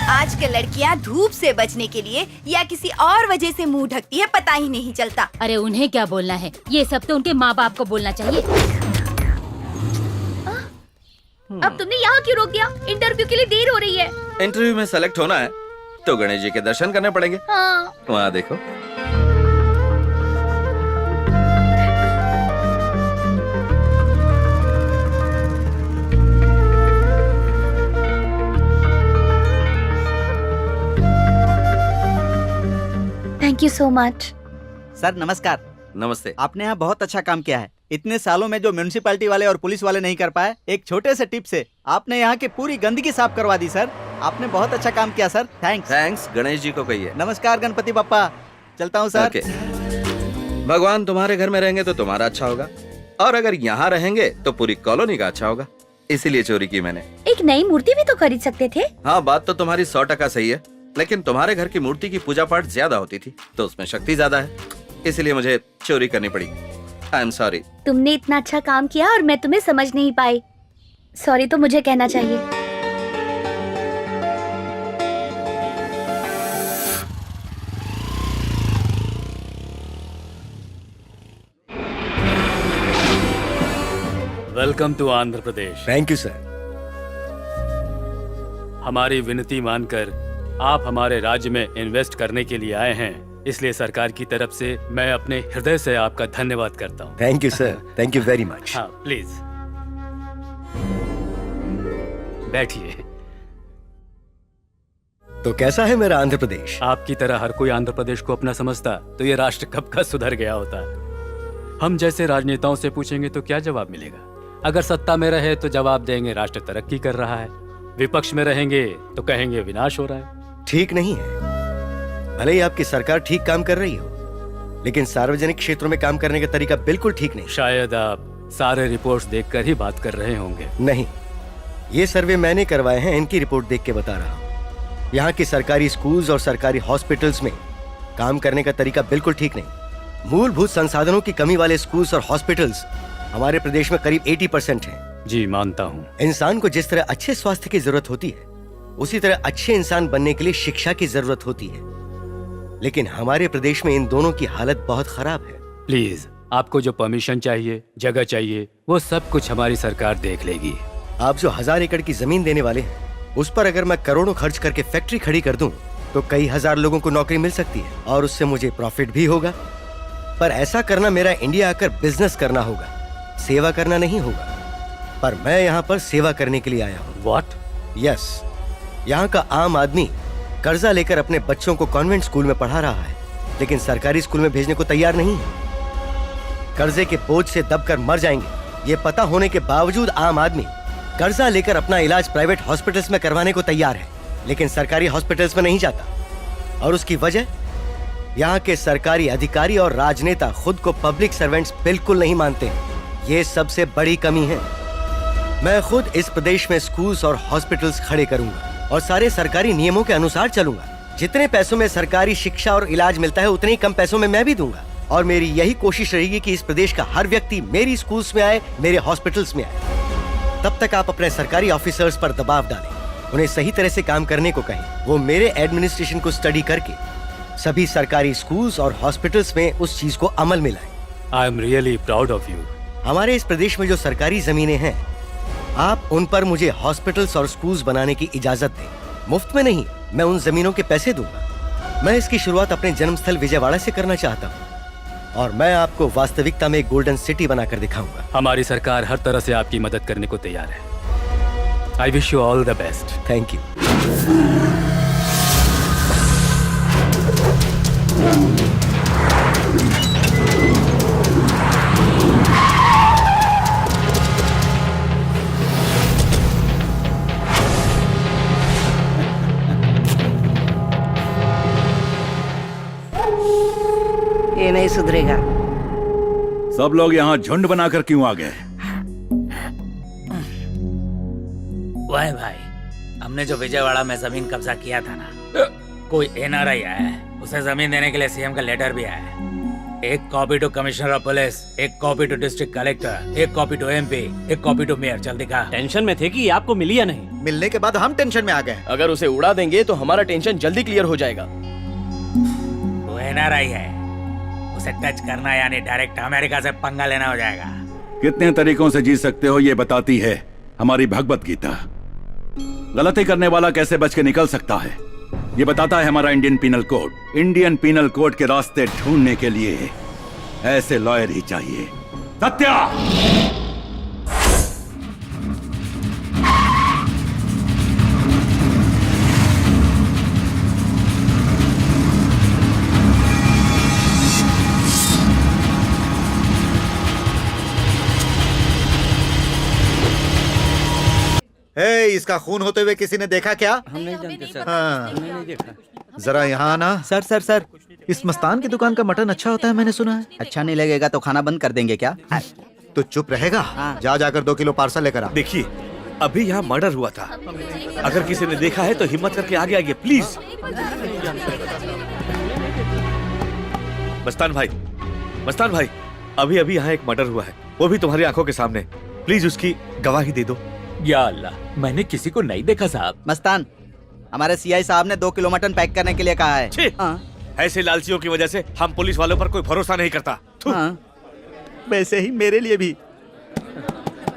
आजकल लड़कियां धूप से बचने के लिए या किसी और वजह से मुंह ढकती है, पता ही नहीं चलता। अरे उन्हें क्या बोलना है, ये सब तो उनके माँ बाप को बोलना चाहिए। अब तुमने यहाँ क्यों रोक दिया? इंटरव्यू के लिए देर हो रही है। इंटरव्यू में सेलेक्ट होना है तो गणेश जी के दर्शन करने पड़ेंगे। हाँ। वहाँ देखो। Thank you so much. Sir नमस्कार। नमस्ते। आपने यहाँ बहुत अच्छा काम किया है। इतने सालों में जो म्यूनिसिपैलिटी वाले और पुलिस वाले नहीं कर पाए, एक छोटे से टिप से आपने यहाँ की पूरी गंदगी साफ करवा दी सर। आपने बहुत अच्छा काम किया sir. Thanks. Thanks Ganesh ji को कहिए। नमस्कार गणपति बप्पा, चलता हूँ सर। ओके। भगवान तुम्हारे घर में रहेंगे तो तुम्हारा अच्छा होगा, और अगर यहाँ रहेंगे तो पूरी कॉलोनी का अच्छा होगा, इसीलिए चोरी की मैंने। एक नई मूर्ति भी तो खरीद सकते थे। हाँ, बात तो तुम्हारी 100% सही है, लेकिन तुम्हारे घर की मूर्ति की पूजा पाठ ज्यादा होती थी तो उसमें शक्ति ज्यादा है, इसलिए मुझे चोरी करनी पड़ी। I am sorry. तुमने इतना अच्छा काम किया और मैं तुम्हें समझ नहीं पाई। सॉरी तो मुझे कहना चाहिए। Welcome to Andhra Pradesh. Thank you sir. हमारी विनती मानकर आप हमारे राज्य में इन्वेस्ट करने के लिए आए हैं, इसलिए सरकार की तरफ से मैं अपने हृदय से आपका धन्यवाद करता हूँ। Thank you sir, thank you very much. हाँ प्लीज बैठिए। तो कैसा है मेरा आंध्र प्रदेश? आपकी तरह हर कोई आंध्र प्रदेश को अपना समझता तो ये राष्ट्र कब का सुधर गया होता। हम जैसे राजनेताओं से पूछेंगे तो क्या जवाब मिलेगा? अगर सत्ता में रहे तो जवाब देंगे राष्ट्र तरक्की कर रहा है, विपक्ष में रहेंगे तो कहेंगे विनाश हो रहा है। ठीक नहीं है। भले ही आपकी सरकार ठीक काम कर रही हो, लेकिन सार्वजनिक क्षेत्रों में काम करने का तरीका बिल्कुल ठीक नहीं। शायद आप सारे रिपोर्ट्स देखकर ही बात कर रहे होंगे। नहीं, ये सर्वे मैंने करवाए हैं, इनकी रिपोर्ट देख के बता रहा हूँ। यहाँ के सरकारी स्कूल्स और सरकारी हॉस्पिटल्स में काम करने का तरीका बिल्कुल ठीक नहीं। मूलभूत संसाधनों की कमी वाले स्कूल्स और हॉस्पिटल्स हमारे प्रदेश में करीब 80% हैं। जी मानता हूँ। इंसान को जिस तरह अच्छे स्वास्थ्य की जरूरत होती है, उसी तरह अच्छे इंसान बनने के लिए शिक्षा की जरूरत होती है। लेकिन हमारे प्रदेश में इन दोनों की हालत बहुत खराब है। प्लीज, आपको जो परमिशन चाहिए, जगह चाहिए, वो सब कुछ हमारी सरकार देख लेगी। आप जो 1000 एकड़ की जमीन देने वाले हैं, उस पर अगर मैं करोड़ों खर्च करके फैक्ट्री खड़ी कर दूं, तो कई हजार लोगों को नौकरी मिल सकती है और उससे मुझे प्रॉफिट भी होगा। पर ऐसा करना मेरा इंडिया आकर बिजनेस करना होगा, सेवा करना नहीं होगा। पर मैं यहाँ पर सेवा करने के लिए आया हूँ। What? यस, यहाँ का आम आदमी कर्जा लेकर अपने बच्चों को कॉन्वेंट स्कूल में पढ़ा रहा है, लेकिन सरकारी स्कूल में भेजने को तैयार नहीं है। कर्जे के बोझ से दबकर मर जाएंगे, ये पता होने के बावजूद आम आदमी कर्जा लेकर अपना इलाज प्राइवेट हॉस्पिटल्स में करवाने को तैयार है, लेकिन सरकारी हॉस्पिटल्स में नहीं जाता। और उसकी वजह, यहाँ के सरकारी अधिकारी और राजनेता खुद को पब्लिक सर्वेंट्स बिल्कुल नहीं मानते हैं। ये सबसे बड़ी कमी है। मैं खुद इस प्रदेश में स्कूल्स और हॉस्पिटल्स खड़े करूंगा और सारे सरकारी नियमों के अनुसार चलूंगा। जितने पैसों में सरकारी शिक्षा और इलाज मिलता है, उतने ही कम पैसों में मैं भी दूंगा। और मेरी यही कोशिश रहेगी कि इस प्रदेश का हर व्यक्ति मेरी स्कूल्स में आए, मेरे हॉस्पिटल्स में आए। तब तक आप अपने सरकारी ऑफिसर्स पर दबाव डालें, उन्हें सही तरह से काम करने को कहें। वो मेरे एडमिनिस्ट्रेशन को स्टडी करके सभी सरकारी स्कूल्स और हॉस्पिटल्स में उस चीज को अमल में लाएं। I am really proud of you. हमारे इस प्रदेश में जो सरकारी जमीनें हैं, आप उन पर मुझे हॉस्पिटल्स और स्कूल्स बनाने की इजाजत दें। मुफ्त में नहीं, मैं उन जमीनों के पैसे दूंगा। मैं इसकी शुरुआत अपने जन्मस्थल विजयवाड़ा से करना चाहता हूँ और मैं आपको वास्तविकता में एक गोल्डन सिटी बनाकर दिखाऊंगा। हमारी सरकार हर तरह से आपकी मदद करने को तैयार है। I wish you all the best. Thank you. ये नहीं सुधरेगा। सब लोग यहाँ झुंड बनाकर क्यों आ गए? वाह भाई, हमने जो विजयवाड़ा में जमीन कब्जा किया था ना, कोई एनआरआई आया है, उसे जमीन देने के लिए सीएम का लेटर भी आया है। एक copy to commissioner of police, एक कॉपी टू डिस्ट्रिक्ट कलेक्टर, एक कॉपी टू एमपी, एक कॉपी टू मेयर। जल्दी दिखा। टेंशन में थे कि ये आपको मिली या नहीं। मिलने के बाद हम टेंशन में आ गए। अगर उसे उड़ा देंगे तो हमारा टेंशन जल्दी क्लियर हो जाएगा। वो एनआरआई है, उसे टच करना यानी डायरेक्ट अमेरिका से पंगा लेना हो जाएगा। कितने तरीकों से जी सकते हो ये बताती है हमारी भगवत गीता। गलती करने वाला कैसे बच के निकल सकता है ये बताता है हमारा Indian penal code. Indian penal code के रास्ते ढूंढने के लिए ऐसे लॉयर ही चाहिए। सत्या, इसका खून होते हुए किसी ने देखा क्या? हम नहीं जानते सर। हाँ। हमने नहीं देखा। जरा यहाँ आना। सर सर सर, इस मस्तान की दुकान का मटन अच्छा होता है, मैंने सुना है। अच्छा नहीं लगेगा तो खाना बंद कर देंगे क्या? तो चुप रहेगा? जाकर 2 किलो पार्सल लेकर आ। देखिए, अभी यहाँ मर्डर हुआ था। अगर किसी ने देखा है तो हिम्मत करके आगे आइए प्लीज। मस्तान भाई, अभी अभी यहाँ एक मर्डर हुआ है, वो भी तुम्हारी आंखों के सामने। प्लीज उसकी गवाही दे दो। या अल्लाह, मैंने किसी को नहीं देखा साहब। मस्तान, हमारे सीआई साहब ने 2 किलो मटन पैक करने के लिए कहा है। छी! ऐसे लालचियों की वजह से हम पुलिस वालों पर कोई भरोसा नहीं करता। वैसे ही मेरे लिए भी।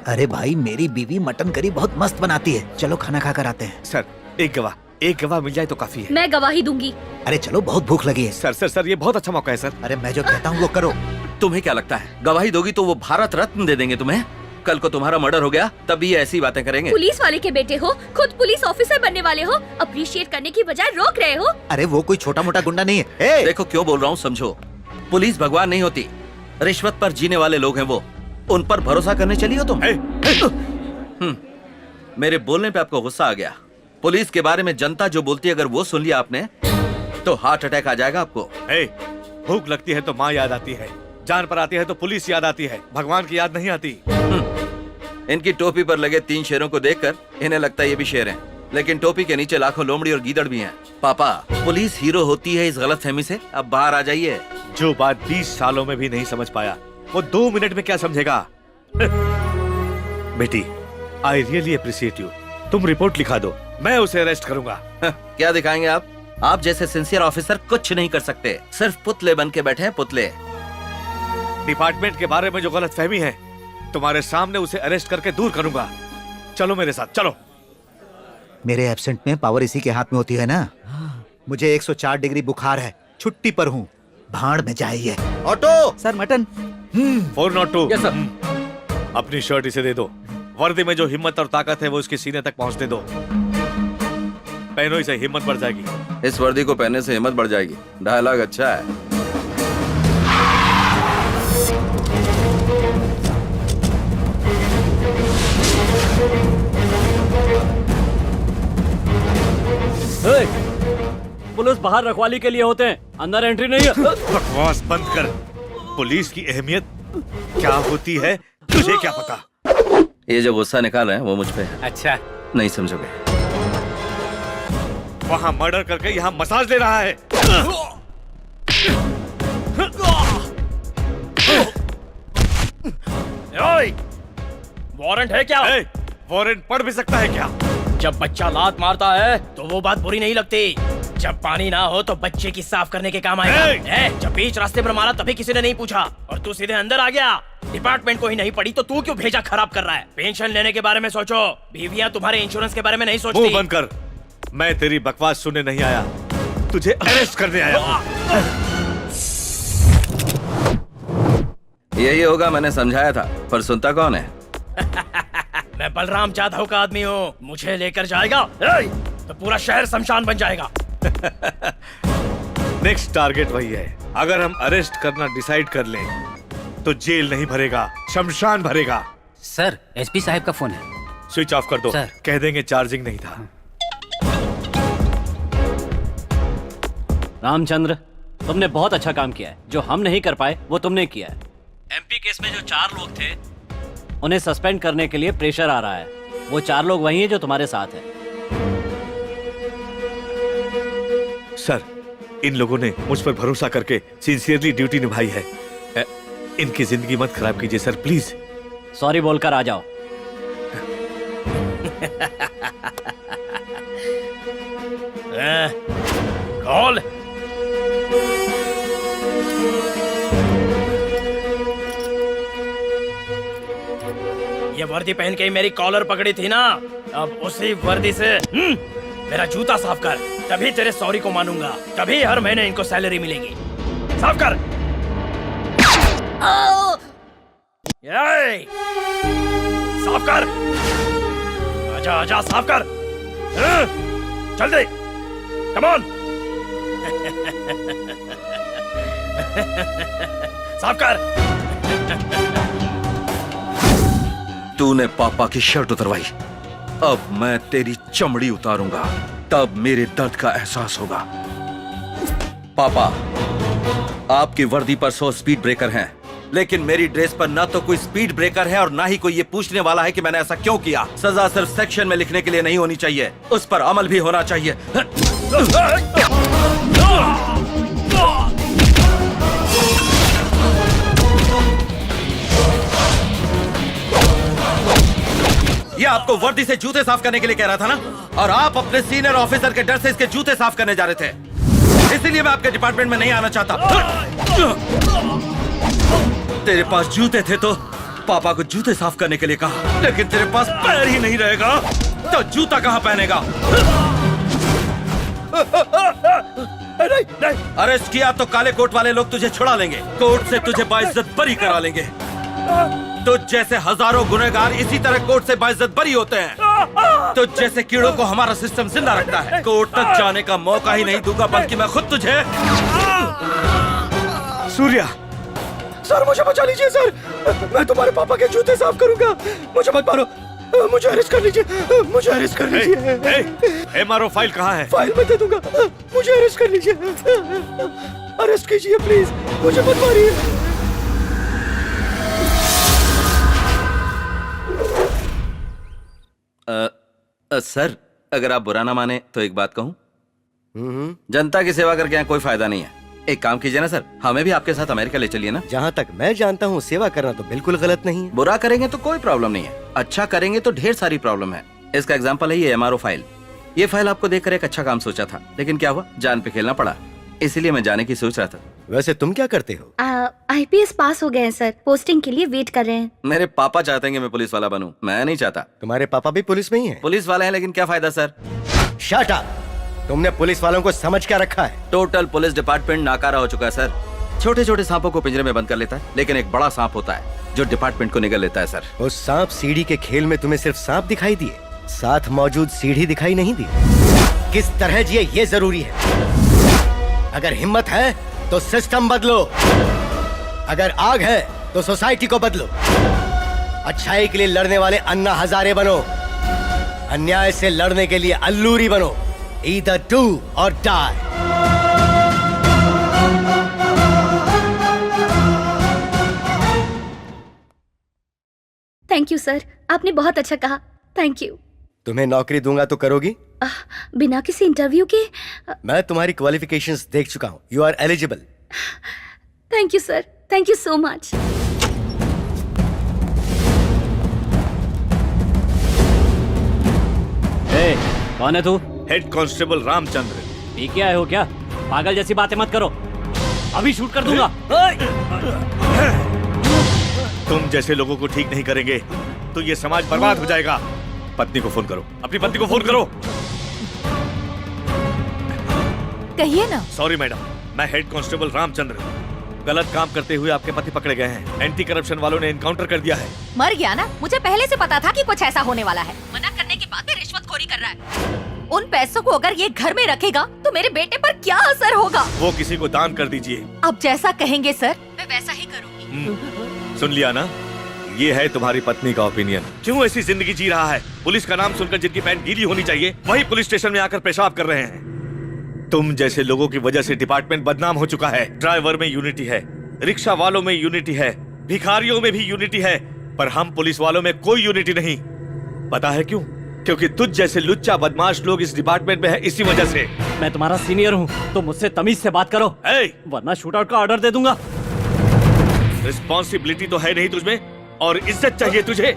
अरे भाई, मेरी बीवी मटन करी बहुत मस्त बनाती है, चलो खाना खा कर आते हैं। सर, एक गवाह मिल जाए तो काफी है। मैं गवाही दूंगी। अरे चलो, बहुत भूख लगी है। सर, ये बहुत अच्छा मौका है सर। अरे मैं जो कहता हूँ वो करो। तुम्हें क्या लगता है गवाही दोगी तो वो भारत रत्न दे देंगे तुम्हें? कल को तुम्हारा मर्डर हो गया तब भी ये ऐसी बातें करेंगे। पुलिस वाले के बेटे हो, खुद पुलिस ऑफिसर बनने वाले हो, अप्रिशिएट करने की बजाय रोक रहे हो। अरे वो कोई छोटा मोटा गुंडा नहीं है। देखो क्यों बोल रहा हूँ समझो। पुलिस भगवान नहीं होती, रिश्वत पर जीने वाले लोग हैं वो। उन पर भरोसा करने चली हो तुम? मेरे बोलने पे आपको गुस्सा आ गया। पुलिस के बारे में जनता जो बोलती है अगर वो सुन लिया आपने तो हार्ट अटैक आ जाएगा आपको। भूख लगती है तो माँ याद आती है, जान पर आती है तो पुलिस याद आती है, भगवान की याद नहीं आती। इनकी टोपी पर लगे 3 शेरों को देखकर इन्हें लगता है ये भी शेर हैं, लेकिन टोपी के नीचे लाखों लोमड़ी और गीदड़ भी हैं। पापा, पुलिस हीरो होती है इस गलतफहमी से अब बाहर आ जाइए। जो बात 20 सालों में भी नहीं समझ पाया वो 2 मिनट में क्या समझेगा? बेटी, आई रियली अप्रिशिएट यू। तुम रिपोर्ट लिखा दो, मैं उसे अरेस्ट करूंगा। क्या दिखाएंगे आप? आप जैसे सिंसियर ऑफिसर कुछ नहीं कर सकते, सिर्फ पुतले बन के बैठे हैं, पुतले। डिपार्टमेंट के बारे में जो गलतफहमी है तुम्हारे सामने उसे अरेस्ट करके दूर करूंगा। चलो मेरे साथ, चलो। मेरे एब्सेंट में पावर इसी के हाथ में होती है ना। मुझे 104 डिग्री बुखार है, छुट्टी पर हूँ, भाड़ में जाइए। Auto sir mutton. 402। Yes sir. अपनी शर्ट इसे दे दो। वर्दी में जो हिम्मत और ताकत है वो इसके सीने तक पहुंचने दो। पहनो इसे, हिम्मत बढ़ जाएगी। इस वर्दी को पहनने से हिम्मत बढ़ जाएगी। डायलॉग अच्छा है। पुलिस बाहर रखवाली के लिए होते हैं, अंदर एंट्री नहीं है। बकवास बंद कर। पुलिस की अहमियत क्या होती है तुझे क्या पता? ये जो गुस्सा निकाल रहे हैं वो मुझ पे है। अच्छा, नहीं समझोगे। वहाँ मर्डर करके यहाँ मसाज ले रहा है। वारंट है क्या? वारंट पढ़ भी सकता है क्या? जब बच्चा लात मारता है तो वो बात बुरी नहीं लगती। जब पानी ना हो तो बच्चे की साफ करने के काम आएगा। जब बीच रास्ते पर मारा तभी किसी ने नहीं पूछा और तू सीधे अंदर आ गया। डिपार्टमेंट को ही नहीं पड़ी तो तू क्यों भेजा खराब कर रहा है? पेंशन लेने के बारे में सोचो, बीवियां तुम्हारे इंश्योरेंस के बारे में नहीं सोचती। मुंह बंद कर। मैं तेरी बकवास सुनने नहीं आया, तुझे अरेस्ट करने आया हूं। यही होगा, मैंने समझाया था, पर सुनता कौन है? मैं बलराम जाधव का आदमी हूँ, मुझे लेकर जाएगा तो पूरा शहर शमशान बन जाएगा। नेक्स्ट टारगेट वही है। अगर हम अरेस्ट करना डिसाइड कर लें तो जेल नहीं भरेगा, शमशान भरेगा। सर, एसपी साहब का फोन है। स्विच ऑफ कर दो। सर। कह देंगे चार्जिंग नहीं था। रामचंद्र, तुमने बहुत अच्छा काम किया है। जो हम नहीं कर पाए वो तुमने किया है। एमपी केस में जो 4 लोग थे उन्हें सस्पेंड करने के लिए प्रेशर आ रहा है। वो 4 लोग वही हैं जो तुम्हारे साथ हैं। सर, इन लोगों ने मुझ पर भरोसा करके सिंसियरली ड्यूटी निभाई है। इनकी जिंदगी मत खराब कीजिए सर, प्लीज। सॉरी बोलकर आ जाओ। कॉल। ये वर्दी पहन के ही मेरी कॉलर पकड़ी थी ना, अब उसी वर्दी से मेरा जूता साफ कर, तभी तेरे सॉरी को मानूंगा, तभी हर महीने इनको सैलरी मिलेगी। साफ कर। ये साफ कर। आजा आजा, साफ कर। जल्दी, कम ऑन। साफ कर। तूने पापा की शर्ट उतरवाई, अब मैं तेरी चमड़ी उतारूंगा, तब मेरे दर्द का एहसास होगा। पापा, आपकी वर्दी पर 100 स्पीड ब्रेकर हैं, लेकिन मेरी ड्रेस पर ना तो कोई स्पीड ब्रेकर है और ना ही कोई ये पूछने वाला है कि मैंने ऐसा क्यों किया। सजा सिर्फ सेक्शन में लिखने के लिए नहीं होनी चाहिए, उस पर अमल भी होना चाहिए। ये आपको वर्दी से जूते साफ करने के लिए कह रहा था ना, और आप अपने सीनियर ऑफिसर के डर से इसके जूते साफ करने जा रहे थे। इसीलिए मैं आपके डिपार्टमेंट में नहीं आना चाहता। तेरे पास जूते थे तो पापा को जूते साफ करने के लिए कहा, लेकिन तेरे पास पैर ही नहीं रहेगा तो जूता कहाँ पहनेगा? अरेस्ट किया तो काले कोट वाले लोग तुझे छुड़ा लेंगे, कोर्ट से तुझे बाइज्जत बरी करा लेंगे। तो जैसे हजारों गुनहगार इसी तरह कोर्ट से बाइज्जत बरी होते हैं। तो जैसे कीड़ों को हमारा सिस्टम जिंदा रखता है, कोर्ट तक जाने का मौका ही नहीं दूंगा, बल्कि मैं खुद तुझे। सूर्या, सर मुझे बचा लीजिए सर, मैं तुम्हारे पापा के जूते साफ करूंगा, मुझे मत मारो, मुझे अरेस्ट कर लीजिए, मुझे अरेस्ट कर लीजिए। एमआरओ फाइल कहाँ है? फाइल मैं दे दूंगा, मुझे अरेस्ट कर लीजिए, अरेस्ट कीजिए प्लीज, मुझे मत मारिए। सर अगर आप बुरा ना माने तो एक बात कहूं, जनता की सेवा करके यहाँ कोई फायदा नहीं है। एक काम कीजिए ना सर, हमें भी आपके साथ अमेरिका ले चलिए ना। जहाँ तक मैं जानता हूँ सेवा करना तो बिल्कुल गलत नहीं है। बुरा करेंगे तो कोई प्रॉब्लम नहीं है, अच्छा करेंगे तो ढेर सारी प्रॉब्लम है। इसका एग्जाम्पल है ये MRO फाइल। ये फाइल आपको देखकर एक अच्छा काम सोचा था, लेकिन क्या हुआ, जान पे खेलना पड़ा। इसीलिए मैं जाने की सोच रहा था। वैसे तुम क्या करते हो? IPS पास हो गए हैं सर, पोस्टिंग के लिए वेट कर रहे हैं। मेरे पापा चाहते हैं कि मैं पुलिस वाला बनूं, मैं नहीं चाहता। तुम्हारे पापा भी पुलिस में ही हैं? पुलिस वाले हैं लेकिन क्या फायदा सर। Shut up! तुमने पुलिस वालों को समझ क्या रखा है? टोटल पुलिस डिपार्टमेंट नाकारा हो चुका है सर। छोटे छोटे सांपों को पिंजरे में बंद कर लेता है, लेकिन एक बड़ा सांप होता है जो डिपार्टमेंट को निगल लेता है सर। उस सांप सीढ़ी के खेल में तुम्हें सिर्फ सांप दिखाई दिए, साथ मौजूद सीढ़ी दिखाई नहीं दी। किस तरह जिए ये जरूरी है। अगर हिम्मत है तो सिस्टम बदलो, अगर आग है तो सोसाइटी को बदलो। अच्छाई के लिए लड़ने वाले अन्ना हजारे बनो, अन्याय से लड़ने के लिए अल्लूरी बनो। Either do or die. Thank you sir, आपने बहुत अच्छा कहा, थैंक यू। तुम्हें नौकरी दूंगा तो करोगी? बिना किसी इंटरव्यू के? मैं तुम्हारी क्वालिफिकेशंस देख चुका हूँ, you are eligible. Thank you sir, thank you so much. कौन है तू? Head constable Ramchandra. पी के आए हो क्या? पागल जैसी बातें मत करो, अभी शूट कर दूंगा। तुम जैसे लोगों को ठीक नहीं करेंगे तो ये समाज बर्बाद हो जाएगा। पत्नी को फोन करो, अपनी पत्नी को फोन करो। कहिए ना। सॉरी मैडम, मैं हेड कांस्टेबल रामचंद्र। गलत काम करते हुए आपके पति पकड़े गए हैं। एंटी करप्शन वालों ने इनकाउंटर कर दिया है। मर गया ना, मुझे पहले से पता था कि कुछ ऐसा होने वाला है। मना करने के बाद भी रिश्वतखोरी कर रहा है। उन पैसों को अगर ये घर में रखेगा तो मेरे बेटे पर क्या असर होगा? वो किसी को दान कर दीजिए। अब जैसा कहेंगे सर, मैं वैसा ही करूंगी। सुन लिया ना, ये है तुम्हारी पत्नी का ओपिनियन। क्यों ऐसी जिंदगी जी रहा है? पुलिस का नाम सुनकर जिनकी पैंट गीली होनी चाहिए वही पुलिस स्टेशन में आकर पेशाब कर रहे हैं। तुम जैसे लोगों की वजह से डिपार्टमेंट बदनाम हो चुका है। ड्राइवर में यूनिटी है, रिक्शा वालों में यूनिटी है, भिखारियों में भी यूनिटी है, पर हम पुलिस वालों में कोई यूनिटी नहीं। पता है क्यों? क्योंकि तुझ जैसे लुच्चा बदमाश लोग इस डिपार्टमेंट में है, इसी वजह से। मैं तुम्हारा सीनियर हूँ तो मुझसे तमीज से बात करो, वरना शूटआउट का ऑर्डर दे दूंगा। रिस्पॉन्सिबिलिटी तो है नहीं तुझमें, और इज्जत चाहिए तुझे।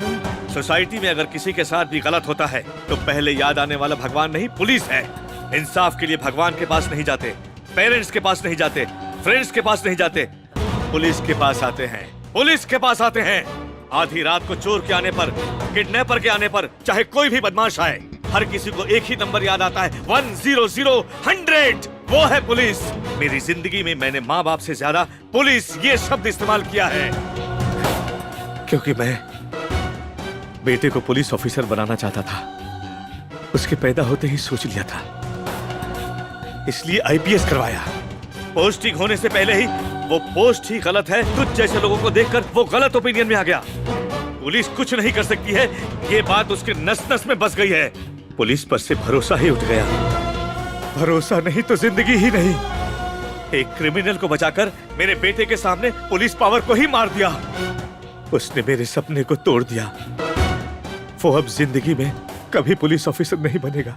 सोसाइटी में अगर किसी के साथ भी गलत होता है तो पहले याद आने वाला भगवान नहीं, पुलिस है। इंसाफ के लिए भगवान के पास नहीं जाते, पेरेंट्स के पास नहीं जाते, फ्रेंड्स के पास नहीं जाते, पुलिस के पास आते हैं। पुलिस के पास आते हैं। आधी रात को चोर के आने पर, किडनैपर के आने पर, चाहे कोई भी बदमाश आए, हर किसी को एक ही नंबर याद आता है, 100-100। वो है पुलिस। मेरी जिंदगी में मैंने माँ बाप से ज्यादा पुलिस ये शब्द इस्तेमाल किया है, क्योंकि मैं बेटे को पुलिस ऑफिसर बनाना चाहता था। उसके पैदा होते ही सोच लिया था, इसलिए IPS करवाया। पोस्टिंग होने से पहले ही वो पोस्ट ही गलत है। तुझ जैसे लोगों को देखकर वो गलत ओपिनियन में आ गया। पुलिस कुछ नहीं कर सकती है, ये बात उसके नस नस में बस गई है। पुलिस पर से भरोसा ही उठ गया। भरोसा नहीं तो जिंदगी ही नहीं। एक क्रिमिनल को बचाकर मेरे बेटे के सामने पुलिस पावर को ही मार दिया। उसने मेरे सपने को तोड़ दिया। वो अब जिंदगी में कभी पुलिस ऑफिसर नहीं बनेगा।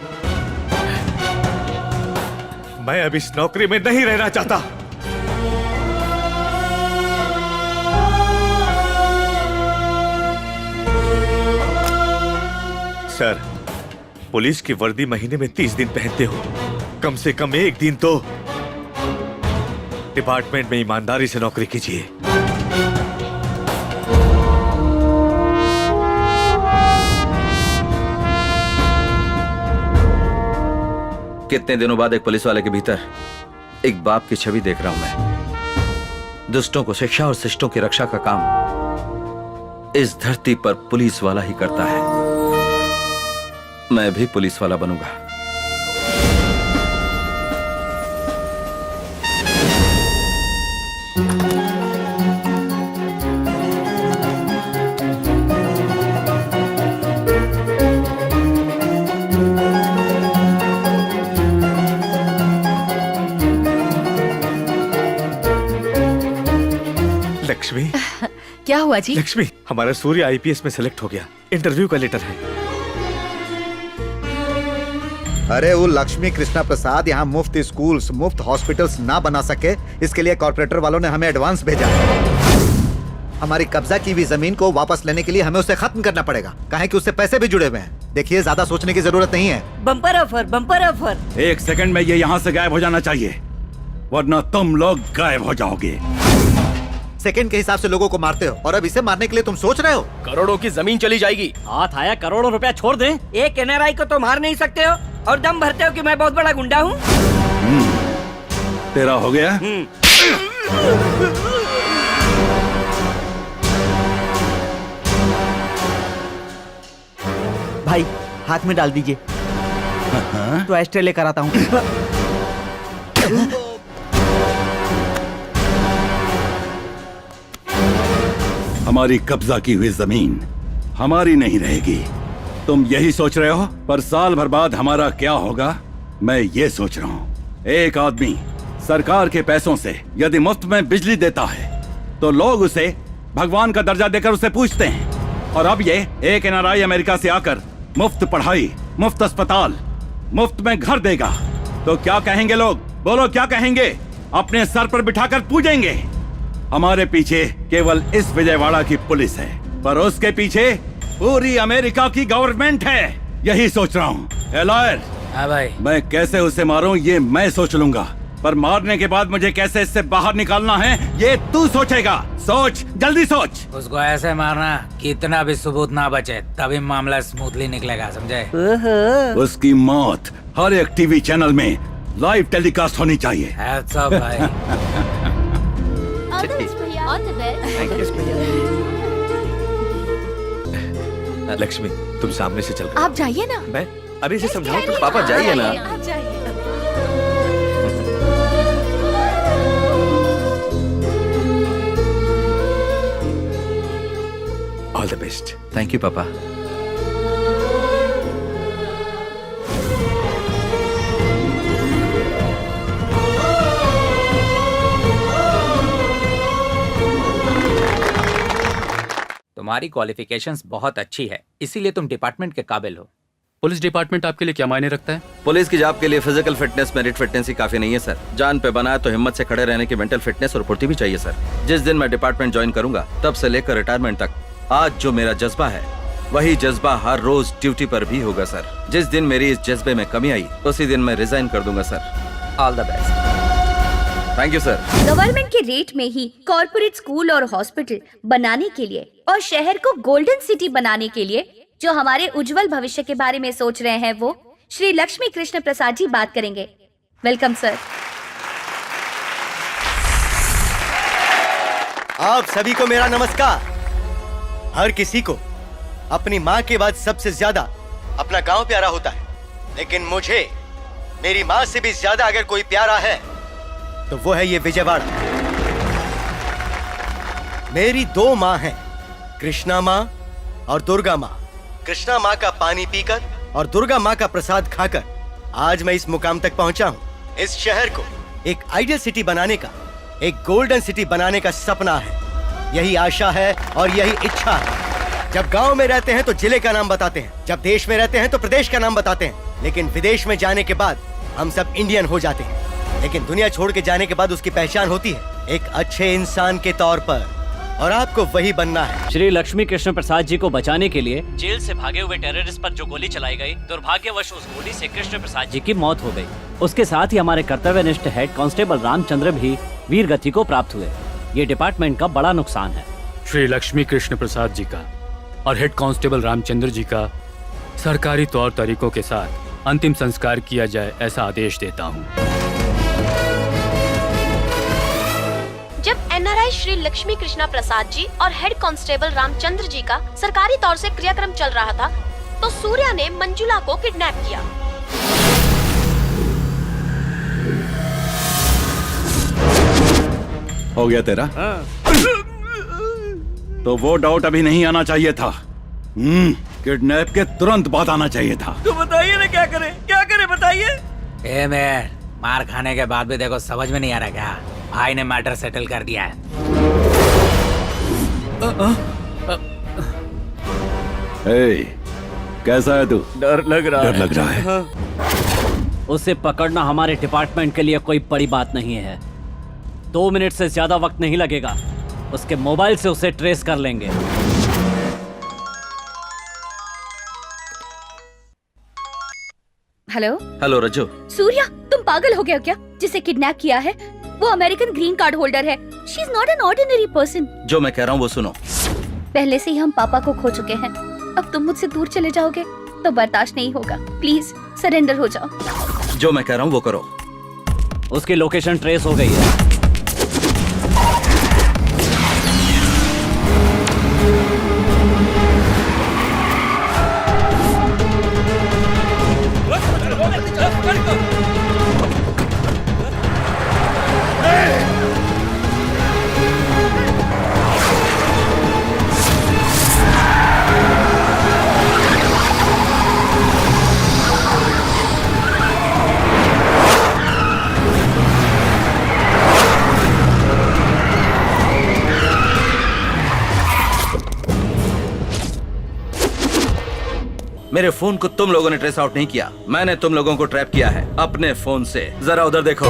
मैं अब इस नौकरी में नहीं रहना चाहता। सर, पुलिस की वर्दी महीने में 30 दिन पहनते हो, कम से कम एक दिन तो डिपार्टमेंट में ईमानदारी से नौकरी कीजिए। कितने दिनों बाद एक पुलिस वाले के भीतर एक बाप की छवि देख रहा हूं मैं। दुष्टों को शिक्षा और शिष्टों की रक्षा का काम इस धरती पर पुलिस वाला ही करता है। मैं भी पुलिस वाला बनूंगा। लक्ष्मी। क्या हुआ जी? लक्ष्मी, हमारा सूर्य IPS में सेलेक्ट हो गया। इंटरव्यू का लेटर है। अरे वो लक्ष्मी कृष्णा प्रसाद यहाँ मुफ्त स्कूल्स, मुफ्त हॉस्पिटल्स ना बना सके, इसके लिए कॉर्पोरेटर वालों ने हमें एडवांस भेजा। हमारी कब्जा की हुई जमीन को वापस लेने के लिए हमें उसे खत्म करना पड़ेगा, काहे कि उससे पैसे भी जुड़े हुए हैं। देखिए, ज्यादा सोचने की जरूरत नहीं है। Bumper offer, bumper offer. 1 second में ये यहाँ से गायब हो जाना चाहिए, वरना तुम लोग गायब हो जाओगे। सेकंड के हिसाब से लोगों को मारते हो और अब इसे मारने के लिए तुम सोच रहे हो? करोड़ों की जमीन चली जाएगी। हाथ आया करोड़ों रुपया छोड़ दें। एक एनआरआई को तो मार नहीं सकते हो और दम भरते हो कि मैं बहुत बड़ा गुंडा हूँ। तेरा हो गया? भाई हाथ में डाल दीजिए, तो एस्ट्रे लेकर आता हूँ। हमारी कब्जा की हुई जमीन हमारी नहीं रहेगी, तुम यही सोच रहे हो? पर साल भर बाद हमारा क्या होगा, मैं ये सोच रहा हूँ। एक आदमी सरकार के पैसों से यदि मुफ्त में बिजली देता है तो लोग उसे भगवान का दर्जा देकर उसे पूजते हैं, और अब ये एक एनआरआई अमेरिका से आकर मुफ्त पढ़ाई, मुफ्त अस्पताल, मुफ्त में घर देगा तो क्या कहेंगे लोग? बोलो क्या कहेंगे? अपने सर पर बिठाकर पूजेंगे। हमारे पीछे केवल इस विजयवाड़ा की पुलिस है, पर उसके पीछे पूरी अमेरिका की गवर्नमेंट है। यही सोच रहा हूँ। लॉयर, हाँ भाई। मैं कैसे उसे मारूं ये मैं सोच लूंगा, पर मारने के बाद मुझे कैसे इससे बाहर निकालना है ये तू सोचेगा। सोच, जल्दी सोच। उसको ऐसे मारना कि इतना भी सबूत ना बचे, तभी मामला स्मूथली निकलेगा, समझे? उसकी मौत हर एक टीवी चैनल में लाइव टेलीकास्ट होनी चाहिए। Hats off, भाई। लक्ष्मी, तुम सामने से चल कर। आप जाइए ना। मैं अभी से समझाऊं तो? पापा जाइए ना। आप जाइए। All the best. Thank you पापा। तुम्हारी क्वालिफिकेशंस बहुत अच्छी है, इसीलिए तुम डिपार्टमेंट के काबिल हो। पुलिस डिपार्टमेंट आपके लिए क्या मायने रखता है? पुलिस की जॉब के लिए फिजिकल फिटनेस, मेरिट फिटनेस ही काफी नहीं है सर। जान पे बना है तो हिम्मत से खड़े रहने की मेंटल फिटनेस और फुर्ती भी चाहिए सर। जिस दिन मैं डिपार्टमेंट ज्वाइन करूंगा तब से लेकर रिटायरमेंट तक आज जो मेरा जज्बा है वही जज्बा हर रोज ड्यूटी पर भी होगा सर। जिस दिन मेरी इस जज्बे में कमी आई उसी दिन मैं रिजाइन कर दूंगा sir. All the best. Thank you sir. Government के रेट में ही कॉर्पोरेट स्कूल और हॉस्पिटल बनाने के लिए और शहर को गोल्डन सिटी बनाने के लिए जो हमारे उज्जवल भविष्य के बारे में सोच रहे हैं वो श्री लक्ष्मी कृष्ण प्रसाद जी बात करेंगे। Welcome sir. आप सभी को मेरा नमस्कार। हर किसी को अपनी माँ के बाद सबसे ज्यादा अपना गांव प्यारा होता है, लेकिन मुझे मेरी माँ से भी ज्यादा अगर कोई प्यारा है तो वो है ये विजयवाड़ा। मेरी 2 माँ हैं, कृष्णा माँ और दुर्गा माँ। कृष्णा माँ का पानी पीकर और दुर्गा माँ का प्रसाद खाकर आज मैं इस मुकाम तक पहुंचा हूँ। इस शहर को एक आइडियल सिटी बनाने का, एक गोल्डन सिटी बनाने का सपना है। यही आशा है और यही इच्छा है। जब गांव में रहते हैं तो जिले का नाम बताते हैं, जब देश में रहते हैं तो प्रदेश का नाम बताते हैं, लेकिन विदेश में जाने के बाद हम सब इंडियन हो जाते हैं। लेकिन दुनिया छोड़ के जाने के बाद उसकी पहचान होती है एक अच्छे इंसान के तौर पर, और आपको वही बनना है। श्री लक्ष्मी कृष्ण प्रसाद जी को बचाने के लिए जेल से भागे हुए टेररिस्ट पर जो गोली चलाई गई, दुर्भाग्यवश उस गोली से कृष्ण प्रसाद जी की मौत हो गई। उसके साथ ही हमारे कर्तव्यनिष्ठ हेड कांस्टेबल रामचंद्र भी वीर गति को प्राप्त हुए। ये डिपार्टमेंट का बड़ा नुकसान है। श्री लक्ष्मी कृष्ण प्रसाद जी का और हेड कांस्टेबल रामचंद्र जी का सरकारी तौर तरीकों के साथ अंतिम संस्कार किया जाए, ऐसा आदेश देता हूँ। जब एनआरआई श्री लक्ष्मी कृष्णा प्रसाद जी और हेड कांस्टेबल रामचंद्र जी का सरकारी तौर से क्रियाक्रम चल रहा था तो सूर्या ने मंजुला को किडनैप किया। हो गया तेरा? तो वो डाउट अभी नहीं आना चाहिए था। किडनैप के तुरंत बाद आना चाहिए था। तो बताइए ना क्या करें बताइए। ए मेयर, मार खाने के बाद भी देखो समझ में नहीं आ रहा क्या? भाई ने मैटर सेटल कर दिया है। कैसा है तू? डर लग रहा है। उसे पकड़ना हमारे डिपार्टमेंट के लिए कोई बड़ी बात नहीं है। 2 मिनट से ज्यादा वक्त नहीं लगेगा। उसके मोबाइल से उसे ट्रेस कर लेंगे। हेलो हेलो रज्जू। सूर्या, तुम पागल हो गए हो क्या? जिसे किडनैप किया है वो अमेरिकन ग्रीन कार्ड होल्डर है। She is not an ordinary person. जो मैं कह रहा हूँ वो सुनो। पहले से ही हम पापा को खो चुके हैं। अब तुम मुझसे दूर चले जाओगे तो बर्दाश्त नहीं होगा। प्लीज सरेंडर हो जाओ। जो मैं कह रहा हूँ वो करो। उसकी लोकेशन ट्रेस हो गई है। मेरे फोन को तुम लोगों ने ट्रेस आउट नहीं किया। मैंने तुम लोगों को ट्रैप किया है अपने फोन से। जरा उधर देखो।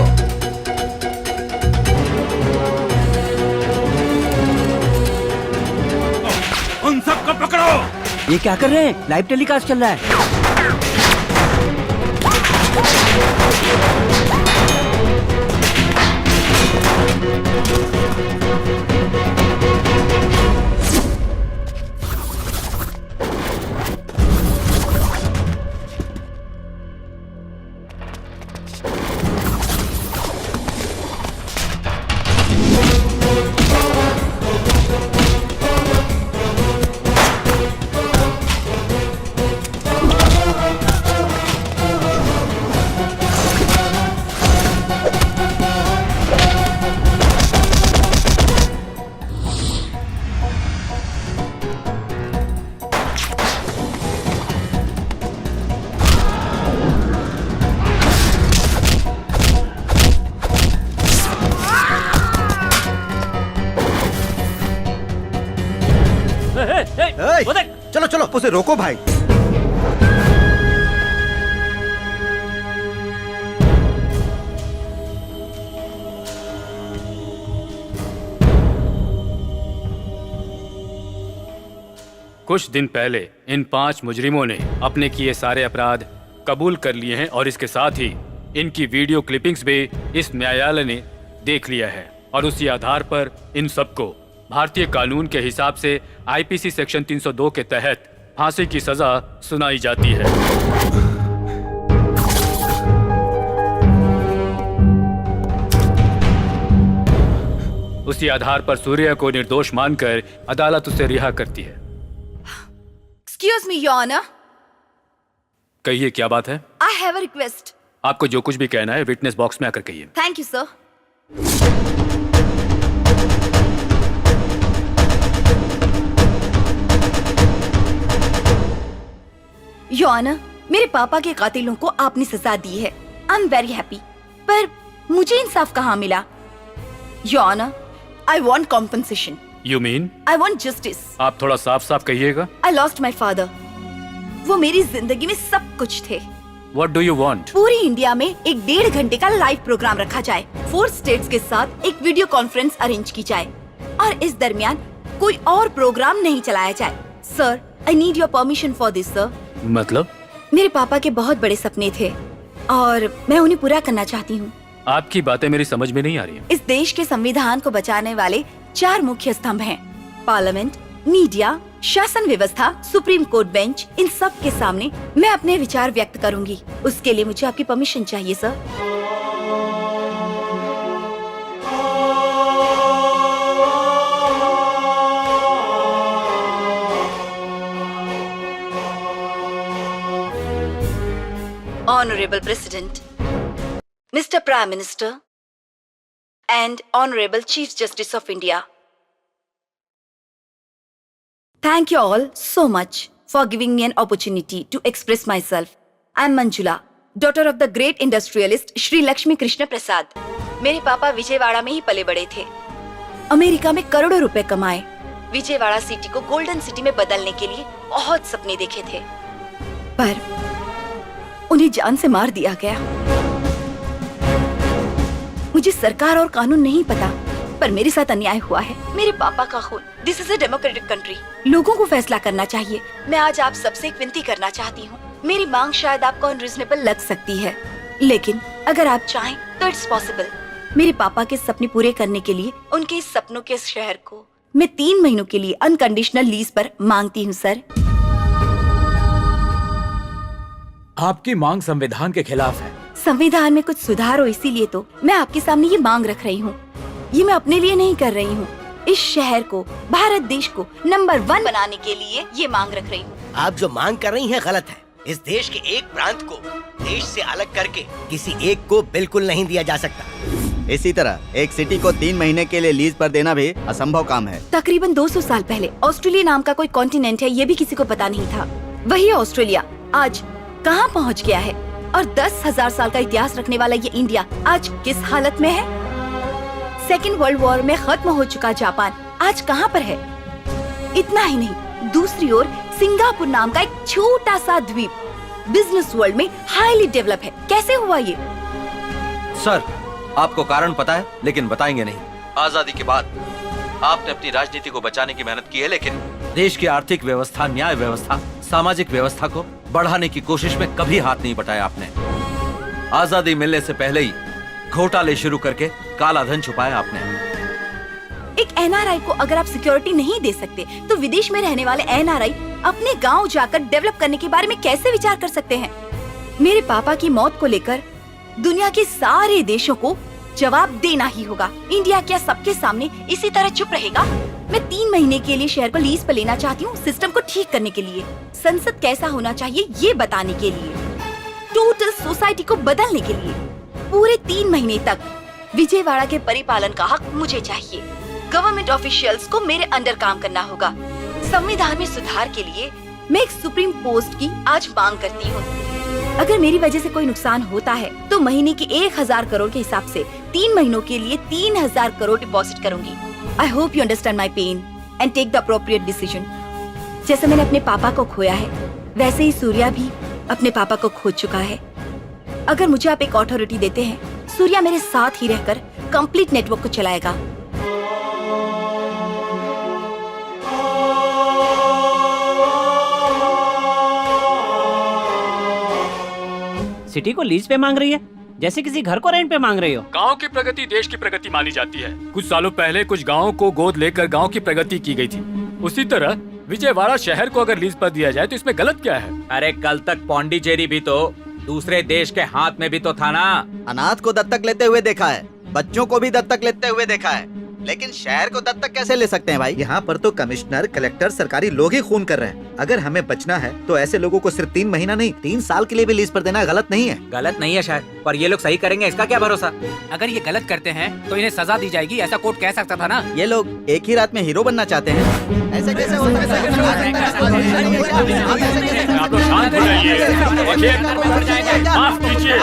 उन सबको पकड़ो। ये क्या कर रहे हैं? लाइव टेलीकास्ट चल रहा है। चलो चलो उसे रोको भाई। कुछ दिन पहले इन 5 मुजरिमों ने अपने किए सारे अपराध कबूल कर लिए हैं और इसके साथ ही इनकी वीडियो क्लिपिंग्स भी इस न्यायालय ने देख लिया है और उसी आधार पर इन सबको भारतीय कानून के हिसाब से आईपीसी सेक्शन 302 के तहत फांसी की सजा सुनाई जाती है। उसी आधार पर सूर्या को निर्दोष मानकर अदालत उसे रिहा करती है। Excuse me, Your Honor. कहिए क्या बात है? I have a request. आपको जो कुछ भी कहना है विटनेस बॉक्स में आकर कहिए। Thank you, sir. Your Honor, मेरे पापा के कातिलों को आपने सजा दी है। I am very happy. पर मुझे इंसाफ कहाँ मिला? Your Honor, I want compensation. You mean? I want justice. आप थोड़ा साफ साफ कहिएगा। I lost my father. वो मेरी जिंदगी में सब कुछ थे। What do you want? पूरी इंडिया में एक 1.5 घंटे का लाइव प्रोग्राम रखा जाए। 4 स्टेट्स के साथ एक वीडियो कॉन्फ्रेंस अरेंज की जाए और इस दरमियान कोई और प्रोग्राम नहीं चलाया जाए। Sir, I need your permission for this, sir. मतलब? मेरे पापा के बहुत बड़े सपने थे और मैं उन्हें पूरा करना चाहती हूँ। आपकी बातें मेरी समझ में नहीं आ रही हैं। इस देश के संविधान को बचाने वाले 4 मुख्य स्तंभ हैं। पार्लियामेंट, मीडिया, शासन व्यवस्था, सुप्रीम कोर्ट बेंच। इन सब के सामने मैं अपने विचार व्यक्त करूंगी। उसके लिए मुझे आपकी परमिशन चाहिए sir. Honorable President, Mr. Prime Minister, and Honorable Chief Justice of India. Thank you all so much for giving me an opportunity to express myself. I am Manjula, daughter of the great industrialist Shri Lakshmi Krishna Prasad. मेरे पापा विजयवाड़ा में ही पले बड़े थे। America में करोड़ों रुपए कमाए। विजयवाड़ा सिटी को गोल्डन सिटी में बदलने के लिए बहुत सपने देखे थे। पर उन्हें जान से मार दिया गया। मुझे सरकार और कानून नहीं पता, पर मेरे साथ अन्याय हुआ है। मेरे पापा का खून। This is a democratic country. लोगों को फैसला करना चाहिए। मैं आज आप सबसे एक विनती करना चाहती हूँ। मेरी मांग शायद आपको अनरीजनेबल लग सकती है, लेकिन अगर आप चाहें तो इट्स पॉसिबल। मेरे पापा के सपने पूरे करने के लिए उनके इस सपनों के शहर को मैं 3 महीनों के लिए अनकंडीशनल लीज पर मांगती हूँ सर। आपकी मांग संविधान के खिलाफ है। संविधान में कुछ सुधार हो, इसीलिए तो मैं आपके सामने ये मांग रख रही हूँ। ये मैं अपने लिए नहीं कर रही हूँ, इस शहर को, भारत देश को नंबर 1 बनाने के लिए ये मांग रख रही हूँ। आप जो मांग कर रही हैं गलत है। इस देश के एक प्रांत को देश से अलग करके किसी एक को बिल्कुल नहीं दिया जा सकता। इसी तरह एक सिटी को 3 महीने के लिए लीज पर देना भी असंभव काम है। तकरीबन 200 साल पहले ऑस्ट्रेलिया नाम का कोई कॉन्टिनेंट है, ये भी किसी को पता नहीं था। वही ऑस्ट्रेलिया आज कहाँ पहुँच गया है, और 10,000 साल का इतिहास रखने वाला ये इंडिया आज किस हालत में है। सेकेंड वर्ल्ड वॉर में खत्म हो चुका जापान आज कहाँ पर है। इतना ही नहीं, दूसरी ओर सिंगापुर नाम का एक छोटा सा द्वीप बिजनेस वर्ल्ड में हाईली डेवलप है। कैसे हुआ ये? सर, आपको कारण पता है, लेकिन बताएंगे नहीं। आजादी के बाद आपने अपनी राजनीति को बचाने की मेहनत की है, लेकिन देश की आर्थिक व्यवस्था, न्याय व्यवस्था, सामाजिक व्यवस्था को बढ़ाने की कोशिश में कभी हाथ नहीं बटाया आपने। आजादी मिलने से पहले ही घोटाले शुरू करके काला धन छुपाया आपने। एक एनआरआई को अगर आप सिक्योरिटी नहीं दे सकते, तो विदेश में रहने वाले एनआरआई अपने गांव जाकर डेवलप करने के बारे में कैसे विचार कर सकते हैं? मेरे पापा की मौत को लेकर दुनिया के सारे देशों को जवाब देना ही होगा। इंडिया क्या सबके सामने इसी तरह चुप रहेगा? मैं 3 महीने के लिए शहर को लीज पर लेना चाहती हूँ, सिस्टम को ठीक करने के लिए, संसद कैसा होना चाहिए ये बताने के लिए, टोटल सोसाइटी को बदलने के लिए। पूरे 3 महीने तक विजयवाड़ा के परिपालन का हक मुझे चाहिए। गवर्नमेंट ऑफिशियल्स को मेरे अंडर काम करना होगा। संविधान में सुधार के लिए मैं एक सुप्रीम पोस्ट की आज मांग करती हूँ। अगर मेरी वजह से कोई नुकसान होता है तो महीने की 1000 करोड़ के हिसाब से 3 महीनों के लिए 3000 करोड़ डिपॉजिट करूंगी। I hope you understand my pain and take the appropriate decision. जैसे मैंने अपने पापा को खोया है, वैसे ही सूर्या भी अपने पापा को खो चुका है। अगर मुझे आप एक अथॉरिटी देते हैं, सूर्या मेरे साथ ही रहकर कंप्लीट नेटवर्क को चलाएगा। सिटी को लीज पे मांग रही है, जैसे किसी घर को रेंट पे मांग रही हो। गांव की प्रगति देश की प्रगति मानी जाती है। कुछ सालों पहले कुछ गांवों को गोद लेकर गांव की प्रगति की गई थी। उसी तरह विजयवाड़ा शहर को अगर लीज पर दिया जाए तो इसमें गलत क्या है? अरे कल तक पौंडीचेरी भी तो दूसरे देश के हाथ में भी तो था ना। अनाथ को दत्तक लेते हुए देखा है, बच्चों को भी दत्तक लेते हुए देखा है, लेकिन शहर को दत्तक कैसे ले सकते हैं भाई? यहाँ पर तो कमिश्नर, कलेक्टर, सरकारी लोग ही खून कर रहे हैं। अगर हमें बचना है तो ऐसे लोगों को सिर्फ 3 महीना नहीं 3 साल के लिए भी लीज पर देना गलत नहीं है। गलत नहीं है शायद, पर ये लोग सही करेंगे इसका क्या भरोसा? अगर ये गलत करते हैं तो इन्हें सजा दी जाएगी, ऐसा कोर्ट कह सकता था ना। ये लोग एक ही रात में हीरो बनना चाहते हैं। ऐसे कैसे हो सकता है? आप लोग शांत हो जाइए। माफ कीजिए।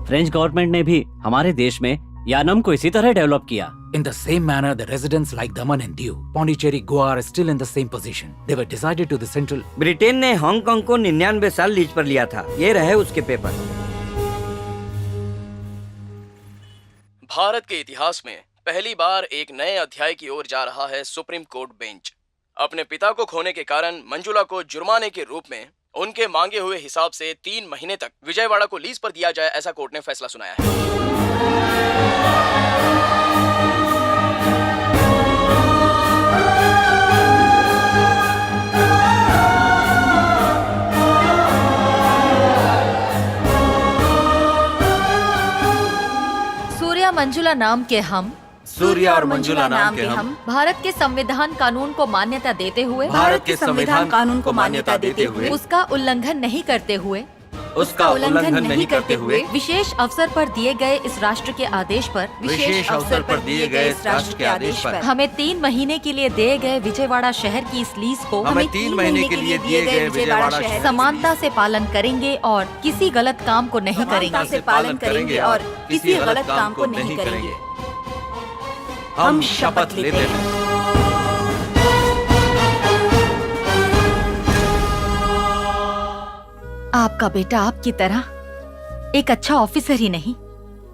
फ्रेंच गवर्नमेंट ने भी हमारे देश में यानम को इसी तरह डेवलप किया। In the same manner, the residents like Daman and Diu, Pondicherry, Goa are still in the same position. They were decided to the central. Britain ने हांगकांग को 99 साल लीज पर लिया था। ये रहे उसके पेपर। भारत के इतिहास में पहली बार एक नए अध्याय की ओर जा रहा है सुप्रीम कोर्ट बेंच। अपने पिता को खोने के कारण मंजुला को जुर्माने के रूप में उनके मांगे हुए हिसाब से 3 महीने तक विजयवाड़ा को लीज पर दिया जाए, ऐसा कोर्ट ने फैसला सुनाया है। सूर्या मंजुला नाम के हम, सूर्या और मंजुला नाम के हम भारत के संविधान कानून को मान्यता देते हुए, भारत के संविधान कानून को मान्यता देते हुए, उसका उल्लंघन नहीं करते हुए, उसका उल्लंघन नहीं करते हुए, विशेष अवसर पर दिए गए इस राष्ट्र के आदेश पर, विशेष अवसर पर दिए गए इस राष्ट्र के आदेश पर हमें 3 महीने के लिए दिए गए विजयवाड़ा शहर की इस लीज को हमें 3 महीने के लिए दिए गए विजयवाड़ा शहर समानता से पालन करेंगे और किसी गलत काम को नहीं करेंगे। पालन करेंगे और किसी गलत काम को नहीं करेंगे। हम शपथ लेते हैं। आपका बेटा आपकी तरह एक अच्छा ऑफिसर ही नहीं,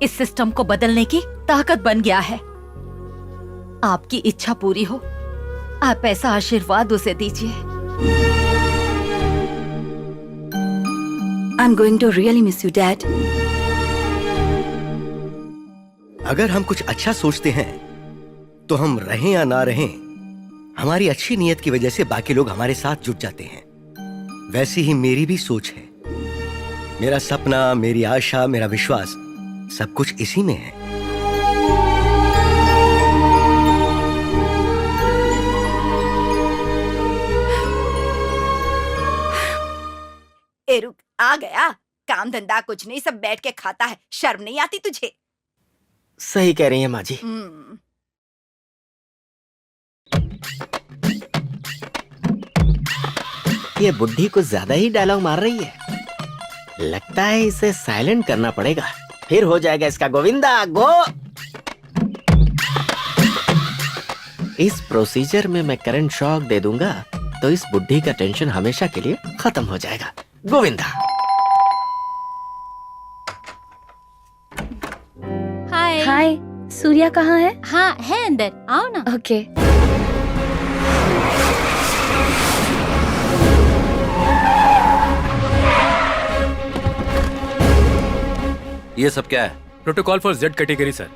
इस सिस्टम को बदलने की ताकत बन गया है। आपकी इच्छा पूरी हो, आप ऐसा आशीर्वाद उसे दीजिए। I am going to really miss you dad. अगर हम कुछ अच्छा सोचते हैं तो हम रहें या ना रहें, हमारी अच्छी नीयत की वजह से बाकी लोग हमारे साथ जुट जाते हैं। वैसी ही मेरी भी सोच है। मेरा सपना, मेरी आशा, मेरा विश्वास सब कुछ इसी में है। ए रुक, आ गया। काम धंधा कुछ नहीं, सब बैठ के खाता है। शर्म नहीं आती तुझे? सही कह रही है माँ जी। ये बुढ़ी कुछ ज्यादा ही डायलॉग मार रही है। लगता है इसे साइलेंट करना पड़ेगा, फिर हो जाएगा इसका गोविंदा गो। इस प्रोसीजर में मैं करंट शॉक दे दूंगा तो इस बुढ़ी का टेंशन हमेशा के लिए खत्म हो जाएगा। गोविंदा। हाय हाय, सूर्या कहाँ है? हाँ है अंदर, आओ ना। ओके। ये सब क्या है? Protocol for Z category sir.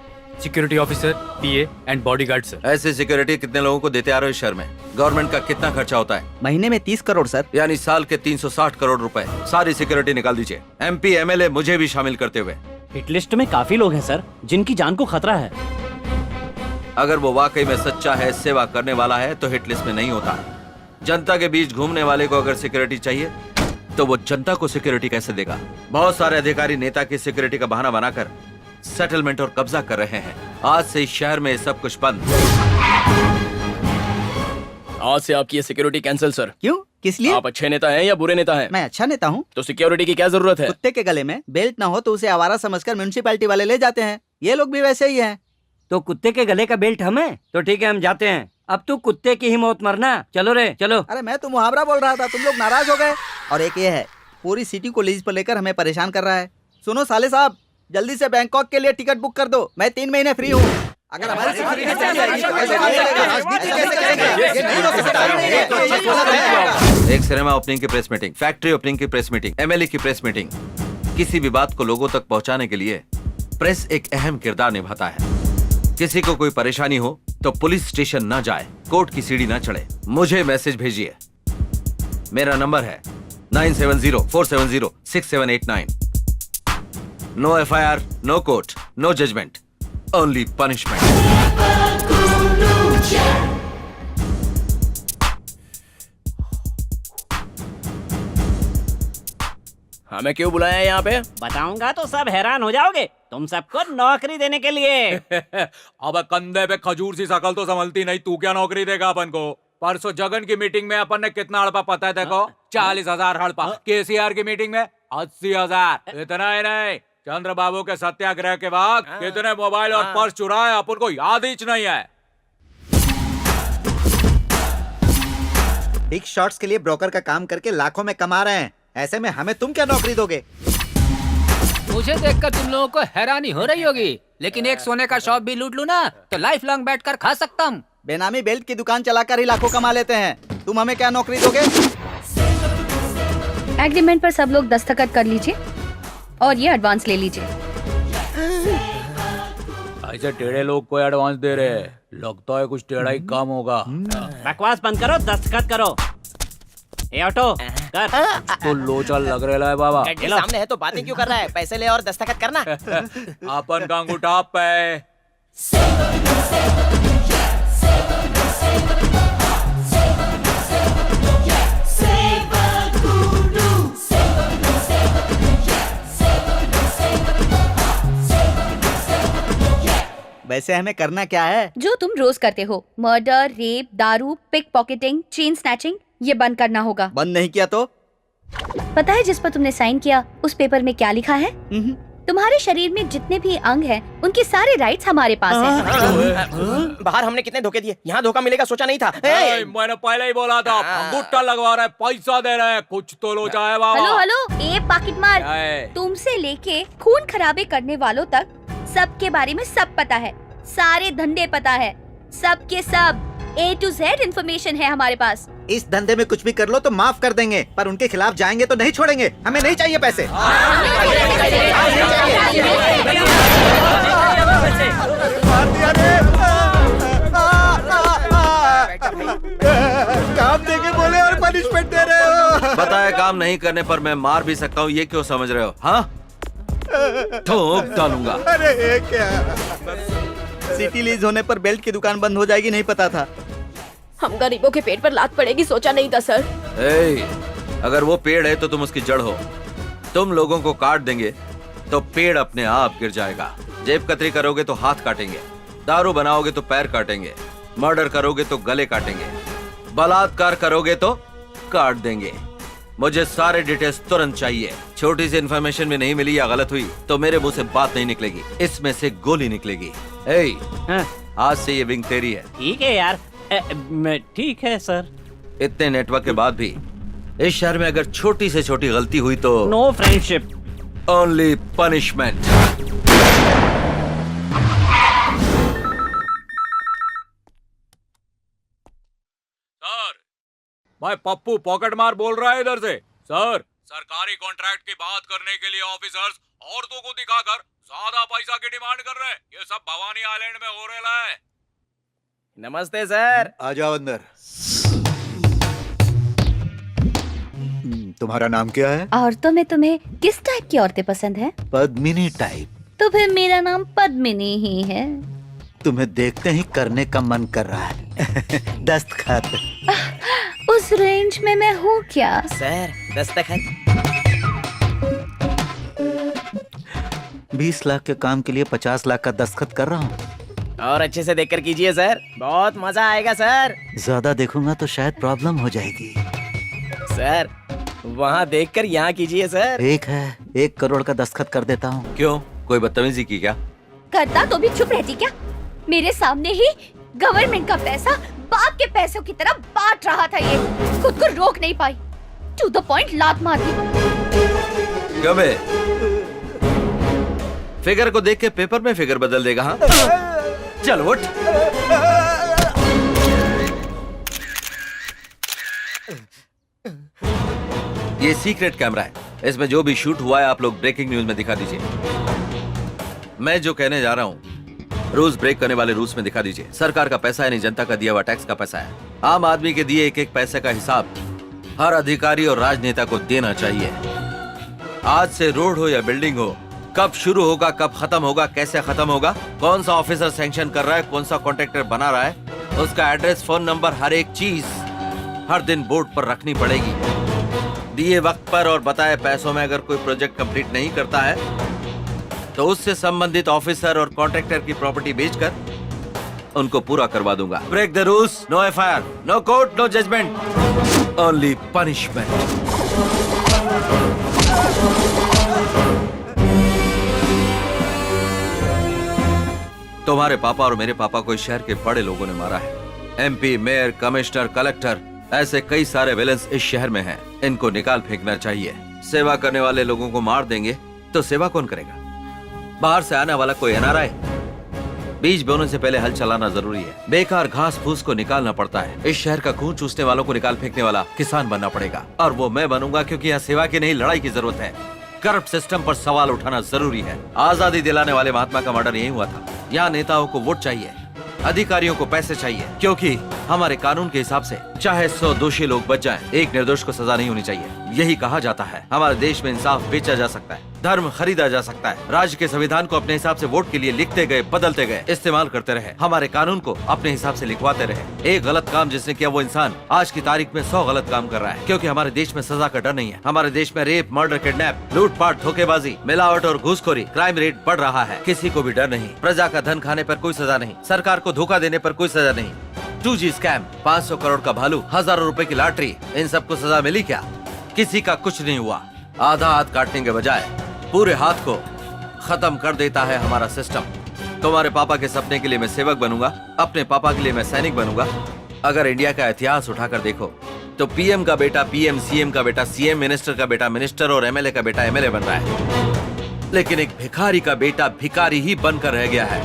Security officer, PA and bodyguard sir. ऐसे सिक्योरिटी कितने लोगों को देते आ रहे हो इस शहर में? गवर्नमेंट का कितना खर्चा होता है? महीने में 30 करोड़ सर। यानी साल के 360 करोड़ रुपए। सारी सिक्योरिटी निकाल दीजिए, एमपी एमएलए मुझे भी शामिल करते हुए। हिट लिस्ट में काफी लोग हैं सर जिनकी जान को खतरा है। अगर वो वाकई में सच्चा है, सेवा करने वाला है तो हिट लिस्ट में नहीं होता। जनता के बीच घूमने वाले को अगर सिक्योरिटी चाहिए तो वो जनता को सिक्योरिटी कैसे देगा? बहुत सारे अधिकारी नेता की सिक्योरिटी का बहाना बनाकर सेटलमेंट और कब्जा कर रहे हैं। आज से इस शहर में सब कुछ बंद। आज से आपकी ये सिक्योरिटी कैंसिल सर। क्यों, किस लिए? आप अच्छे नेता हैं या बुरे नेता हैं? मैं अच्छा नेता हूँ। तो सिक्योरिटी की क्या जरूरत है? कुत्ते के गले में बेल्ट ना हो तो उसे आवारा समझकर म्युनिसिपैलिटी वाले ले जाते हैं। ये लोग भी वैसे ही हैं। तो कुत्ते के गले का बेल्ट हमें? तो ठीक है, हम जाते हैं। अब तू कुत्ते की ही मौत मरना। चलो रे चलो। अरे मैं तो मुहावरा बोल रहा था, तुम लोग नाराज हो गए। और एक ये है, पूरी सिटी को लीज पर लेकर हमें परेशान कर रहा है। सुनो साले साहब, जल्दी से बैंकॉक के लिए टिकट बुक कर दो। मैं 3 महीने फ्री हूँ। अगर हमारे एक सिनेमा ओपनिंग की प्रेस मीटिंग, फैक्ट्री ओपनिंग की प्रेस मीटिंग, एमएलए की प्रेस मीटिंग, किसी भी बात को लोगों तक पहुंचाने के लिए प्रेस एक अहम किरदार निभाता है। किसी को कोई परेशानी हो तो पुलिस स्टेशन ना जाए, कोर्ट की सीढ़ी ना चढ़े, मुझे मैसेज भेजिए। मेरा नंबर है 9704706789। No FIR, no court, no judgment, only punishment. हमें क्यों बुलाया है यहाँ पे? बताऊंगा तो सब हैरान हो जाओगे। तुम सबको नौकरी देने के लिए। अब कंधे पे खजूर सी शकल तो संभलती नहीं, तू क्या नौकरी देगा अपन को? परसों जगन की मीटिंग में अपन ने कितना हड़पा पता है देखो? 40,000 हड़पा। केसीआर की मीटिंग में 80,000। इतना ही नहीं, चंद्र बाबू के सत्याग्रह के बाद कितने मोबाइल और पर्स चुराए अपन को याद ही नहीं है। बिग शॉट्स के लिए ब्रोकर का काम करके लाखों में कमा रहे हैं, ऐसे में हमें तुम क्या नौकरी दोगे? मुझे देखकर तुम लोगों को हैरानी हो रही होगी, लेकिन एक सोने का शॉप भी लूट लूं ना तो लाइफ लॉन्ग बैठकर खा सकता हूँ। बेनामी बेल्ट की दुकान चलाकर ही लाखों कमा लेते हैं। तुम हमें क्या नौकरी दोगे? एग्रीमेंट पर सब लोग दस्तखत कर लीजिए और ये एडवांस ले लीजिए। ऐसे टेढ़े लोग को एडवांस दे रहे हैं, लगता है कुछ टेढ़ा ही काम होगा। बकवास बंद करो, दस्तखत करो। ए ऑटो कर। तो लोचल लग रहा है बाबा। सामने है तो बातें क्यों कर रहा है? पैसे ले और दस्तखत करना। अपन का अंगूठा पे। वैसे हमें करना क्या है? जो तुम रोज करते हो, मर्डर, रेप, दारू, पिक पॉकेटिंग, चेन स्नैचिंग, ये बंद करना होगा। बंद नहीं किया तो? पता है जिस पर तुमने साइन किया उस पेपर में क्या लिखा है? तुम्हारे शरीर में जितने भी अंग हैं, उनके सारे राइट्स हमारे पास हैं। बाहर हमने कितने धोखे दिए, यहाँ धोखा मिलेगा सोचा नहीं था। मैंने पहले ही बोला था, अंगूठा लगवा रहा है, पैसा दे रहा है, कुछ तो लोचा है बाबा। हेलो हेलो, ए पाकिट मार, तुमसे लेके खून खराबे करने वालों तक सबके बारे में सब पता है, सारे धंधे पता है, सब के सब A to Z इन्फॉर्मेशन है हमारे पास। इस धंधे में कुछ भी कर लो तो माफ कर देंगे, पर उनके खिलाफ जाएंगे तो नहीं छोड़ेंगे। हमें नहीं चाहिए पैसे। काम देके बोले और पनिशमेंट दे रहे हो। बताया काम नहीं करने पर मैं मार भी सकता हूँ, ये क्यों समझ रहे हो? हाँ, ठोक डालूंगा। अरे ये क्या? सिटी लीज होने पर बेल्ट की दुकान बंद हो जाएगी, नहीं पता था। हम गरीबों के पेट पर लात पड़ेगी सोचा नहीं था सर। अगर वो पेड़ है तो तुम उसकी जड़ हो। तुम लोगों को काट देंगे तो पेड़ अपने आप गिर जाएगा। जेब कतरी करोगे तो हाथ काटेंगे, दारू बनाओगे तो पैर काटेंगे, मर्डर करोगे तो गले काटेंगे, बलात्कार करोगे तो काट देंगे। मुझे सारे डिटेल्स तुरंत चाहिए। छोटी सी इन्फॉर्मेशन में नहीं मिली या गलत हुई तो मेरे मुंह से बात नहीं निकलेगी, इसमें से गोली निकलेगी। आज से ये विंग तेरी है। ठीक है यार, ठीक है सर। इतने नेटवर्क के बाद भी इस शहर में अगर छोटी से छोटी गलती हुई तो no friendship, only punishment. Sir, भाई पप्पू पॉकेट मार बोल रहा है इधर से। सर, सरकारी कॉन्ट्रैक्ट की बात करने के लिए ऑफिसर्स औरतों को दिखाकर ज्यादा पैसा की डिमांड कर रहे हैं। ये सब भवानी आइलैंड में हो रहा है। नमस्ते सर। आ जाओ अंदर। तुम्हारा नाम क्या है? औरतों में तुम्हें किस टाइप की औरतें पसंद हैं? पद्मिनी टाइप। तो फिर मेरा नाम पद्मिनी ही है। तुम्हें देखते ही करने का मन कर रहा है। दस्तखत। उस रेंज में मैं हूँ क्या? सर, दस्तखत। 20 लाख के काम के लिए 50 लाख का दस्तखत कर रहा हूँ। और अच्छे से देखकर कीजिए सर, बहुत मजा आएगा सर। ज्यादा देखूंगा तो शायद प्रॉब्लम हो जाएगी। सर, वहाँ देखकर यहाँ कीजिए सर। एक है, 1 करोड़ का दस्तखत कर देता हूँ। क्यों, कोई बदतमीजी की क्या? करता तो भी चुप रहती क्या? मेरे सामने ही गवर्नमेंट का पैसा बाप के पैसों की तरह बांट रहा था। ये खुद को रोक नहीं पाई, टू द पॉइंट लात मार दी। कबे फिगर को देख के पेपर में फिगर बदल देगा? हाँ, चल उठ। ये सीक्रेट कैमरा है, इसमें जो भी शूट हुआ है आप लोग ब्रेकिंग न्यूज में दिखा दीजिए। मैं जो कहने जा रहा हूँ रूल्स ब्रेक करने वाले रूल्स में दिखा दीजिए। सरकार का पैसा है, नहीं जनता का दिया हुआ टैक्स का पैसा है। आम आदमी के दिए एक एक पैसे का हिसाब हर अधिकारी और राजनेता को देना चाहिए। आज से रोड हो या बिल्डिंग हो, कब शुरू होगा, कब खत्म होगा, कैसे खत्म होगा, कौन सा ऑफिसर सैंक्शन कर रहा है, कौन सा कॉन्ट्रैक्टर बना रहा है, उसका एड्रेस, फोन नंबर, हर एक चीज हर दिन बोर्ड पर रखनी पड़ेगी। दिए वक्त पर और बताए पैसों में अगर कोई प्रोजेक्ट कंप्लीट नहीं करता है तो उससे संबंधित ऑफिसर और कॉन्ट्रैक्टर की प्रॉपर्टी बेचकर उनको पूरा करवा दूंगा। Break the rules, no FIR, no court, no judgment, only punishment. तुम्हारे पापा और मेरे पापा को इस शहर के बड़े लोगों ने मारा है। एमपी, मेयर, कमिश्नर, कलेक्टर, ऐसे कई सारे विलेंस इस शहर में हैं। इनको निकाल फेंकना चाहिए। सेवा करने वाले लोगों को मार देंगे तो सेवा कौन करेगा? बाहर से आने वाला कोई एनआरआई? बीज बोने से पहले हल चलाना जरूरी है। बेकार घास फूस को निकालना पड़ता है। इस शहर का खून चूसने वालों को निकाल फेंकने वाला किसान बनना पड़ेगा, और वो मैं बनूंगा, क्योंकि यहाँ सेवा की नहीं लड़ाई की जरूरत है। करप्ट सिस्टम पर सवाल उठाना जरूरी है। आजादी दिलाने वाले महात्मा का मर्डर यही हुआ था। यहाँ नेताओं को वोट चाहिए, अधिकारियों को पैसे चाहिए, क्योंकि हमारे कानून के हिसाब से चाहे 100 दोषी लोग बच जाएं, एक निर्दोष को सजा नहीं होनी चाहिए। यही कहा जाता है। हमारे देश में इंसाफ बेचा जा सकता है, धर्म खरीदा जा सकता है। राज्य के संविधान को अपने हिसाब से वोट के लिए लिखते गए, बदलते गए, इस्तेमाल करते रहे। हमारे कानून को अपने हिसाब से लिखवाते रहे। एक गलत काम जिसने किया वो इंसान आज की तारीख में 100 गलत काम कर रहा है, क्योंकि हमारे देश में सजा का डर नहीं है। हमारे देश में रेप, मर्डर, किडनैप, लूटपाट, धोखेबाजी, मिलावट और घूसखोरी, क्राइम रेट बढ़ रहा है। किसी को भी डर नहीं। प्रजा का धन खाने पर कोई सजा नहीं, सरकार को धोखा देने पर कोई सजा नहीं। 2G स्कैम, 500 करोड़ का भालू, हजारों रुपए की लॉटरी, इन सबको सजा मिली क्या? किसी का कुछ नहीं हुआ। आधा हाथ काटने के बजाय पूरे हाथ को खत्म कर देता है हमारा सिस्टम। तुम्हारे पापा के सपने के लिए मैं सेवक बनूंगा, अपने पापा के लिए मैं सैनिक बनूंगा। अगर इंडिया का इतिहास उठाकर देखो तो पीएम का बेटा पीएम, सीएम का बेटा सीएम, मिनिस्टर का बेटा मिनिस्टर और एमएलए का बेटा एमएलए बन रहा है, लेकिन एक भिखारी का बेटा भिखारी ही बनकर रह गया है।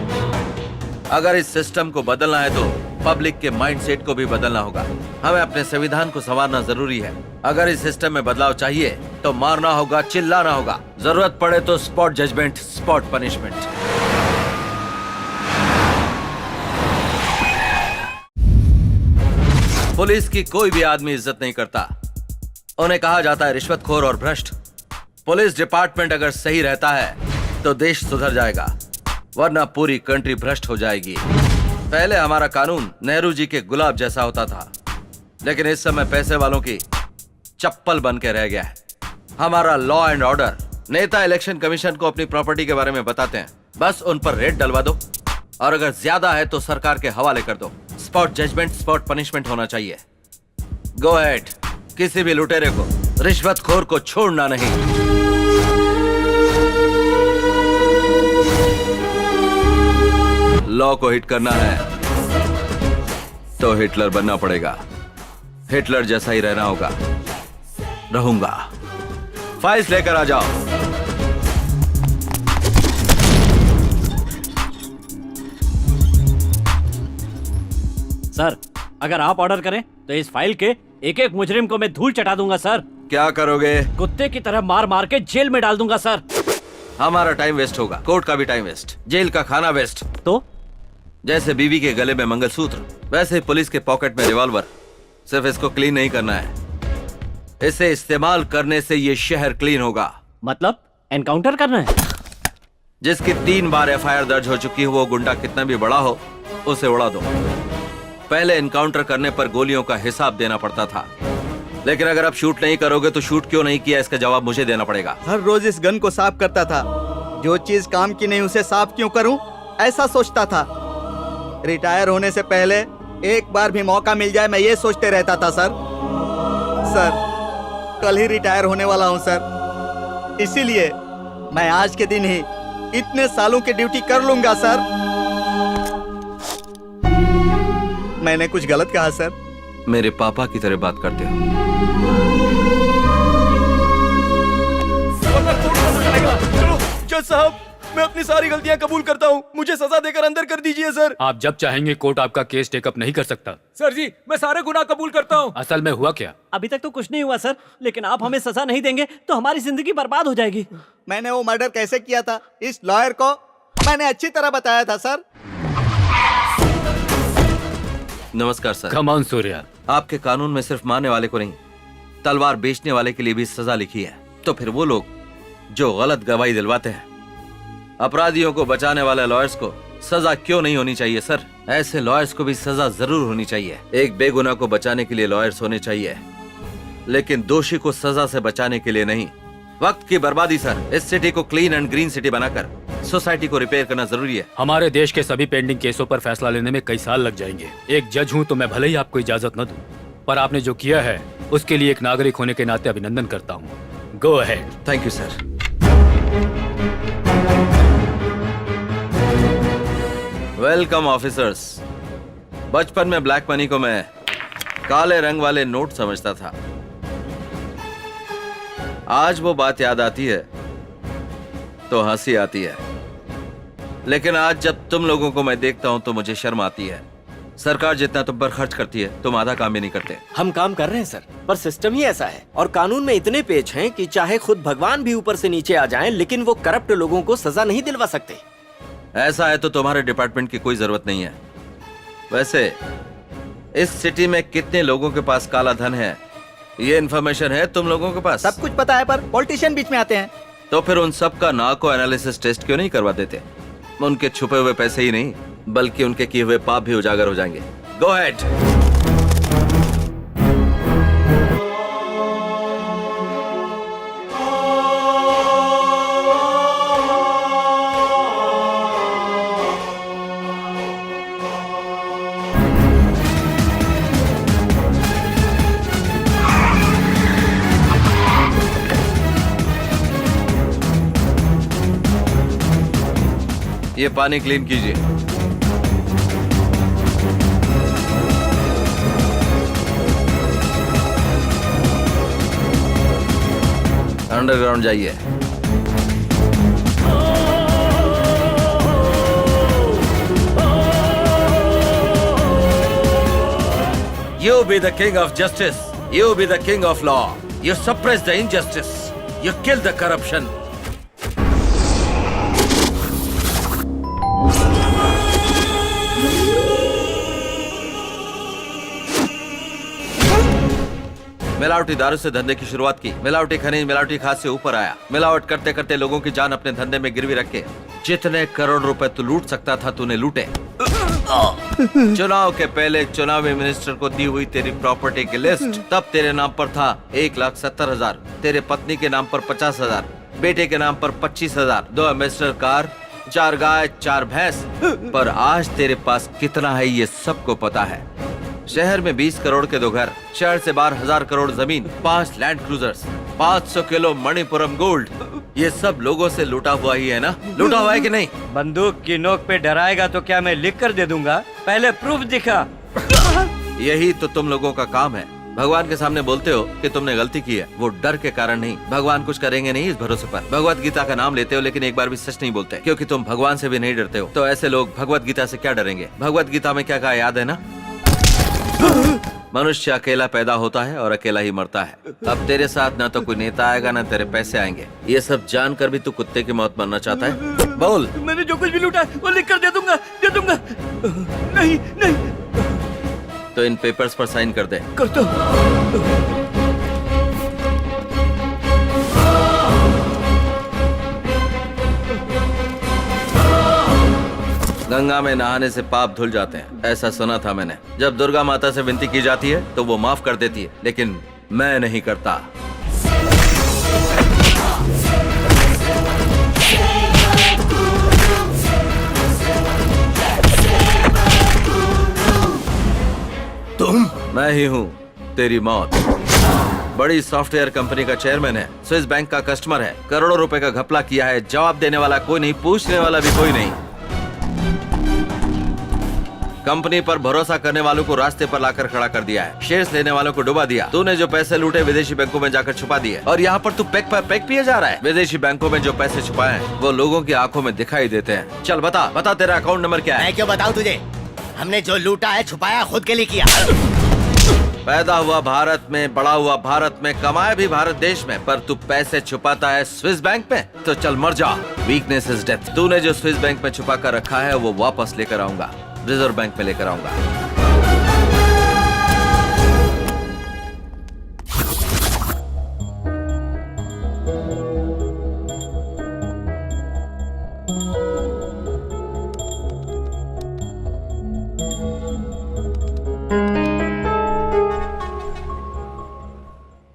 अगर इस सिस्टम को बदलना है तो पब्लिक के माइंडसेट को भी बदलना होगा। हमें अपने संविधान को संवारना जरूरी है। अगर इस सिस्टम में बदलाव चाहिए तो मारना होगा, चिल्लाना होगा, जरूरत पड़े तो spot judgment, spot punishment. Police की कोई भी आदमी इज्जत नहीं करता, उन्हें कहा जाता है रिश्वतखोर और भ्रष्ट। पुलिस डिपार्टमेंट अगर सही रहता है तो देश सुधर जाएगा, वरना पूरी कंट्री भ्रष्ट हो जाएगी। पहले हमारा कानून नेहरू जी के गुलाब जैसा होता था, लेकिन इस समय पैसे वालों की चप्पल बन के रह गया है। हमारा लॉ एंड ऑर्डर, नेता इलेक्शन कमीशन को अपनी प्रॉपर्टी के बारे में बताते हैं, बस उन पर रेड डलवा दो, और अगर ज्यादा है तो सरकार के हवाले कर दो। स्पॉट जजमेंट, स्पॉट पनिशमेंट होना चाहिए। गो अहेड, किसी भी लुटेरे को, रिश्वतखोर को छोड़ना नहीं। लॉ को हिट करना है तो हिटलर बनना पड़ेगा, हिटलर जैसा ही रहना होगा। रहूंगा। फाइल्स लेकर आ जाओ। सर, अगर आप ऑर्डर करें तो इस फाइल के एक एक मुजरिम को मैं धूल चटा दूंगा सर। क्या करोगे? कुत्ते की तरह मार मार के जेल में डाल दूंगा सर। हमारा टाइम वेस्ट होगा, कोर्ट का भी टाइम वेस्ट, जेल का खाना वेस्ट। तो जैसे बीवी के गले में मंगलसूत्र, वैसे ही पुलिस के पॉकेट में रिवॉल्वर। सिर्फ इसको क्लीन नहीं करना है, इसे इस्तेमाल करने से ये शहर क्लीन होगा। मतलब एनकाउंटर करना है? जिसकी 3 बार एफआईआर दर्ज हो चुकी हो, वो गुंडा कितना भी बड़ा हो, उसे उड़ा दो। पहले एनकाउंटर करने पर गोलियों का हिसाब देना पड़ता था, लेकिन अगर आप शूट नहीं करोगे तो शूट क्यों नहीं किया, इसका जवाब मुझे देना पड़ेगा। हर रोज इस गन को साफ करता था, जो चीज काम की नहीं उसे साफ क्यों करूं, ऐसा सोचता था। रिटायर होने से पहले एक बार भी मौका मिल जाए, मैं ये सोचते रहता था सर। कल ही रिटायर होने वाला हूं सर, इसीलिए मैं आज के दिन ही इतने सालों की ड्यूटी कर लूंगा सर। मैंने कुछ गलत कहा सर? मेरे पापा की तरह बात करते हो। चलो जज साहब, मैं अपनी सारी गलतियां कबूल करता हूँ, मुझे सजा देकर अंदर कर दीजिए सर। आप जब चाहेंगे कोर्ट आपका केस टेकअप नहीं कर सकता। सर जी, मैं सारे गुनाह कबूल करता हूँ। असल में हुआ क्या? अभी तक तो कुछ नहीं हुआ सर, लेकिन आप हमें सजा नहीं देंगे तो हमारी जिंदगी बर्बाद हो जाएगी। मैंने वो मर्डर कैसे किया था, इस लॉयर को मैंने अच्छी तरह बताया था सर। नमस्कार सर। Come on Surya. आपके कानून में सिर्फ मारने वाले को नहीं, तलवार बेचने वाले के लिए भी सजा लिखी है। तो फिर वो लोग जो गलत गवाही दिलवाते हैं, अपराधियों को बचाने वाले लॉयर्स को सजा क्यों नहीं होनी चाहिए सर? ऐसे लॉयर्स को भी सजा जरूर होनी चाहिए। एक बेगुनाह को बचाने के लिए लॉयर्स होने चाहिए, लेकिन दोषी को सजा से बचाने के लिए नहीं। वक्त की बर्बादी सर। इस सिटी को क्लीन एंड ग्रीन सिटी बनाकर सोसाइटी को रिपेयर करना जरूरी है। हमारे देश के सभी पेंडिंग केसों पर फैसला लेने में कई साल लग जाएंगे। एक जज हूँ तो मैं भले ही आपको इजाजत न दूं, पर आपने जो किया है उसके लिए एक नागरिक होने के नाते अभिनंदन करता हूँ। Go ahead. Thank you sir. Welcome officers. बचपन में ब्लैक मनी को मैं काले रंग वाले नोट समझता था। आज वो बात याद आती है तो हंसी आती है, लेकिन आज जब तुम लोगों को मैं देखता हूं तो मुझे शर्म आती है। सरकार जितना तुम पर खर्च करती है, तुम आधा काम भी नहीं करते। हम काम कर रहे हैं सर, पर सिस्टम ही ऐसा है और कानून में इतने पेच हैं कि चाहे खुद भगवान भी ऊपर से नीचे आ जाएं, लेकिन वो करप्ट लोगों को सजा नहीं दिलवा सकते। ऐसा है तो तुम्हारे डिपार्टमेंट की कोई जरूरत नहीं है। वैसे इस सिटी में कितने लोगों के पास काला धन है, ये इन्फॉर्मेशन है तुम लोगों के पास? सब कुछ पता है, पर पॉलिटिशियन बीच में आते हैं। तो फिर उन सब का नार्को एनालिसिस टेस्ट क्यों नहीं करवा देते? उनके छुपे हुए पैसे ही नहीं, बल्कि उनके किए हुए पाप भी उजागर हो जाएंगे। Go ahead. ये पानी क्लीन कीजिए। अंडरग्राउंड जाइए। You be the king of justice. You be the king of law. You suppress the injustice. You kill the corruption. मिलावटी दारू से धंधे की शुरुआत की, मिलावटी खनिज मिलावटी खाद से ऊपर आया, मिलावट करते करते लोगों की जान अपने धंधे में गिरवी रख के जितने करोड़ रुपए तू लूट सकता था तूने लूटे। चुनाव के पहले चुनावी मिनिस्टर को दी हुई तेरी प्रॉपर्टी की लिस्ट तब तेरे नाम पर था 1,70,000, तेरे पत्नी के नाम पर 50,000, बेटे के नाम पर 25,000, 2 एम्बेसडर कार, 4 गाय, 4 भैंस। पर आज तेरे पास कितना है ये सबको पता है। शहर में 20 करोड़ के 2 घर, शहर से बाहर 1000 करोड़ जमीन, 5 land cruisers, 500 kilo Manappuram gold, ये सब लोगों से लूटा हुआ ही है ना? लूटा हुआ है कि नहीं? बंदूक की नोक पे डराएगा तो क्या मैं लिख कर दे दूंगा? पहले प्रूफ दिखा। यही तो तुम लोगों का काम है। भगवान के सामने बोलते हो कि तुमने गलती की है, वो डर के कारण नहीं, भगवान कुछ करेंगे नहीं इस भरोसे पर। भगवत गीता का नाम लेते हो लेकिन एक बार भी सच नहीं बोलते, क्योंकि तुम भगवान से भी नहीं डरते हो। तो ऐसे लोग भगवत गीता से क्या डरेंगे? भगवत गीता में क्या कहा याद है ना? मनुष्य अकेला पैदा होता है और अकेला ही मरता है। अब तेरे साथ ना तो कोई नेता आएगा ना तेरे पैसे आएंगे। ये सब जानकर भी तू कुत्ते की मौत मरना चाहता है? बोल। मैंने जो कुछ भी लूटा है वो लिख कर दे दूंगा, दे दूंगा। नहीं नहीं। तो इन पेपर्स पर साइन कर दे। कर दो। गंगा में नहाने से पाप धुल जाते हैं, ऐसा सुना था मैंने। जब दुर्गा माता से विनती की जाती है तो वो माफ कर देती है, लेकिन मैं नहीं करता। तुम? मैं ही हूँ तेरी मौत। बड़ी सॉफ्टवेयर कंपनी का चेयरमैन है, स्विस बैंक का कस्टमर है, करोड़ों रुपए का घपला किया है, जवाब देने वाला कोई नहीं, पूछने वाला भी कोई नहीं। कंपनी पर भरोसा करने वालों को रास्ते पर लाकर खड़ा कर दिया है, शेयर्स लेने वालों को डुबा दिया। तूने जो पैसे लूटे विदेशी बैंकों में जाकर छुपा दिए, और यहाँ पर तू पैक पर पैक पिए जा रहा है। विदेशी बैंकों में जो पैसे छुपाए हैं वो लोगों की आंखों में दिखाई देते हैं। चल बता बता, तेरा अकाउंट नंबर क्या है? मैं क्यों बताऊं तुझे? हमने जो लूटा है छुपाया खुद के लिए किया। पैदा हुआ भारत में, बड़ा हुआ भारत में, कमाया भी भारत देश में, पर तू पैसे छुपाता है स्विस बैंक में। तो चल मर जा। Weakness is death. तूने जो स्विस बैंक में छुपा कर रखा है वो वापस लेकर आऊंगा, रिजर्व बैंक में लेकर आऊंगा।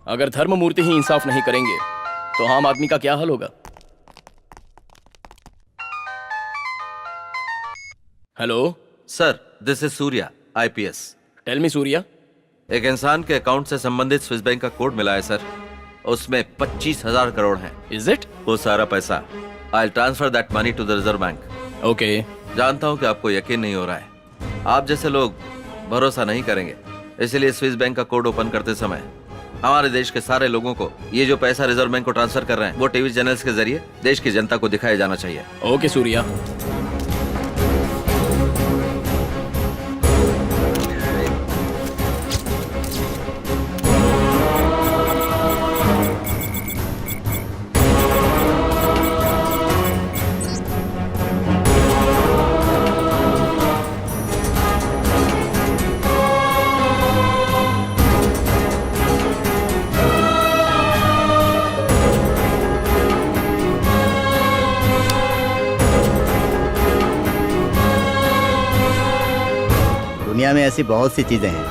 अगर धर्म मूर्ति ही इंसाफ नहीं करेंगे तो आम आदमी का क्या हाल होगा? Hello sir, this is Surya, IPS। Tell me Surya. एक इंसान के अकाउंट से संबंधित स्विस बैंक का कोड मिला है सर, उसमें 25,000 करोड़ हैं। Is it? वो सारा पैसा I transfer that money to the Reserve Bank. Okay. जानता हूँ कि आपको यकीन नहीं हो रहा है, आप जैसे लोग भरोसा नहीं करेंगे, इसलिए स्विस बैंक का कोड ओपन करते समय हमारे देश के सारे लोगों को ये जो पैसा रिजर्व बैंक को ट्रांसफर कर रहे हैं वो टीवी चैनल्स के जरिए देश की जनता को दिखाया जाना चाहिए। ओके सूर्या। दुनिया में ऐसी बहुत सी चीजें हैं।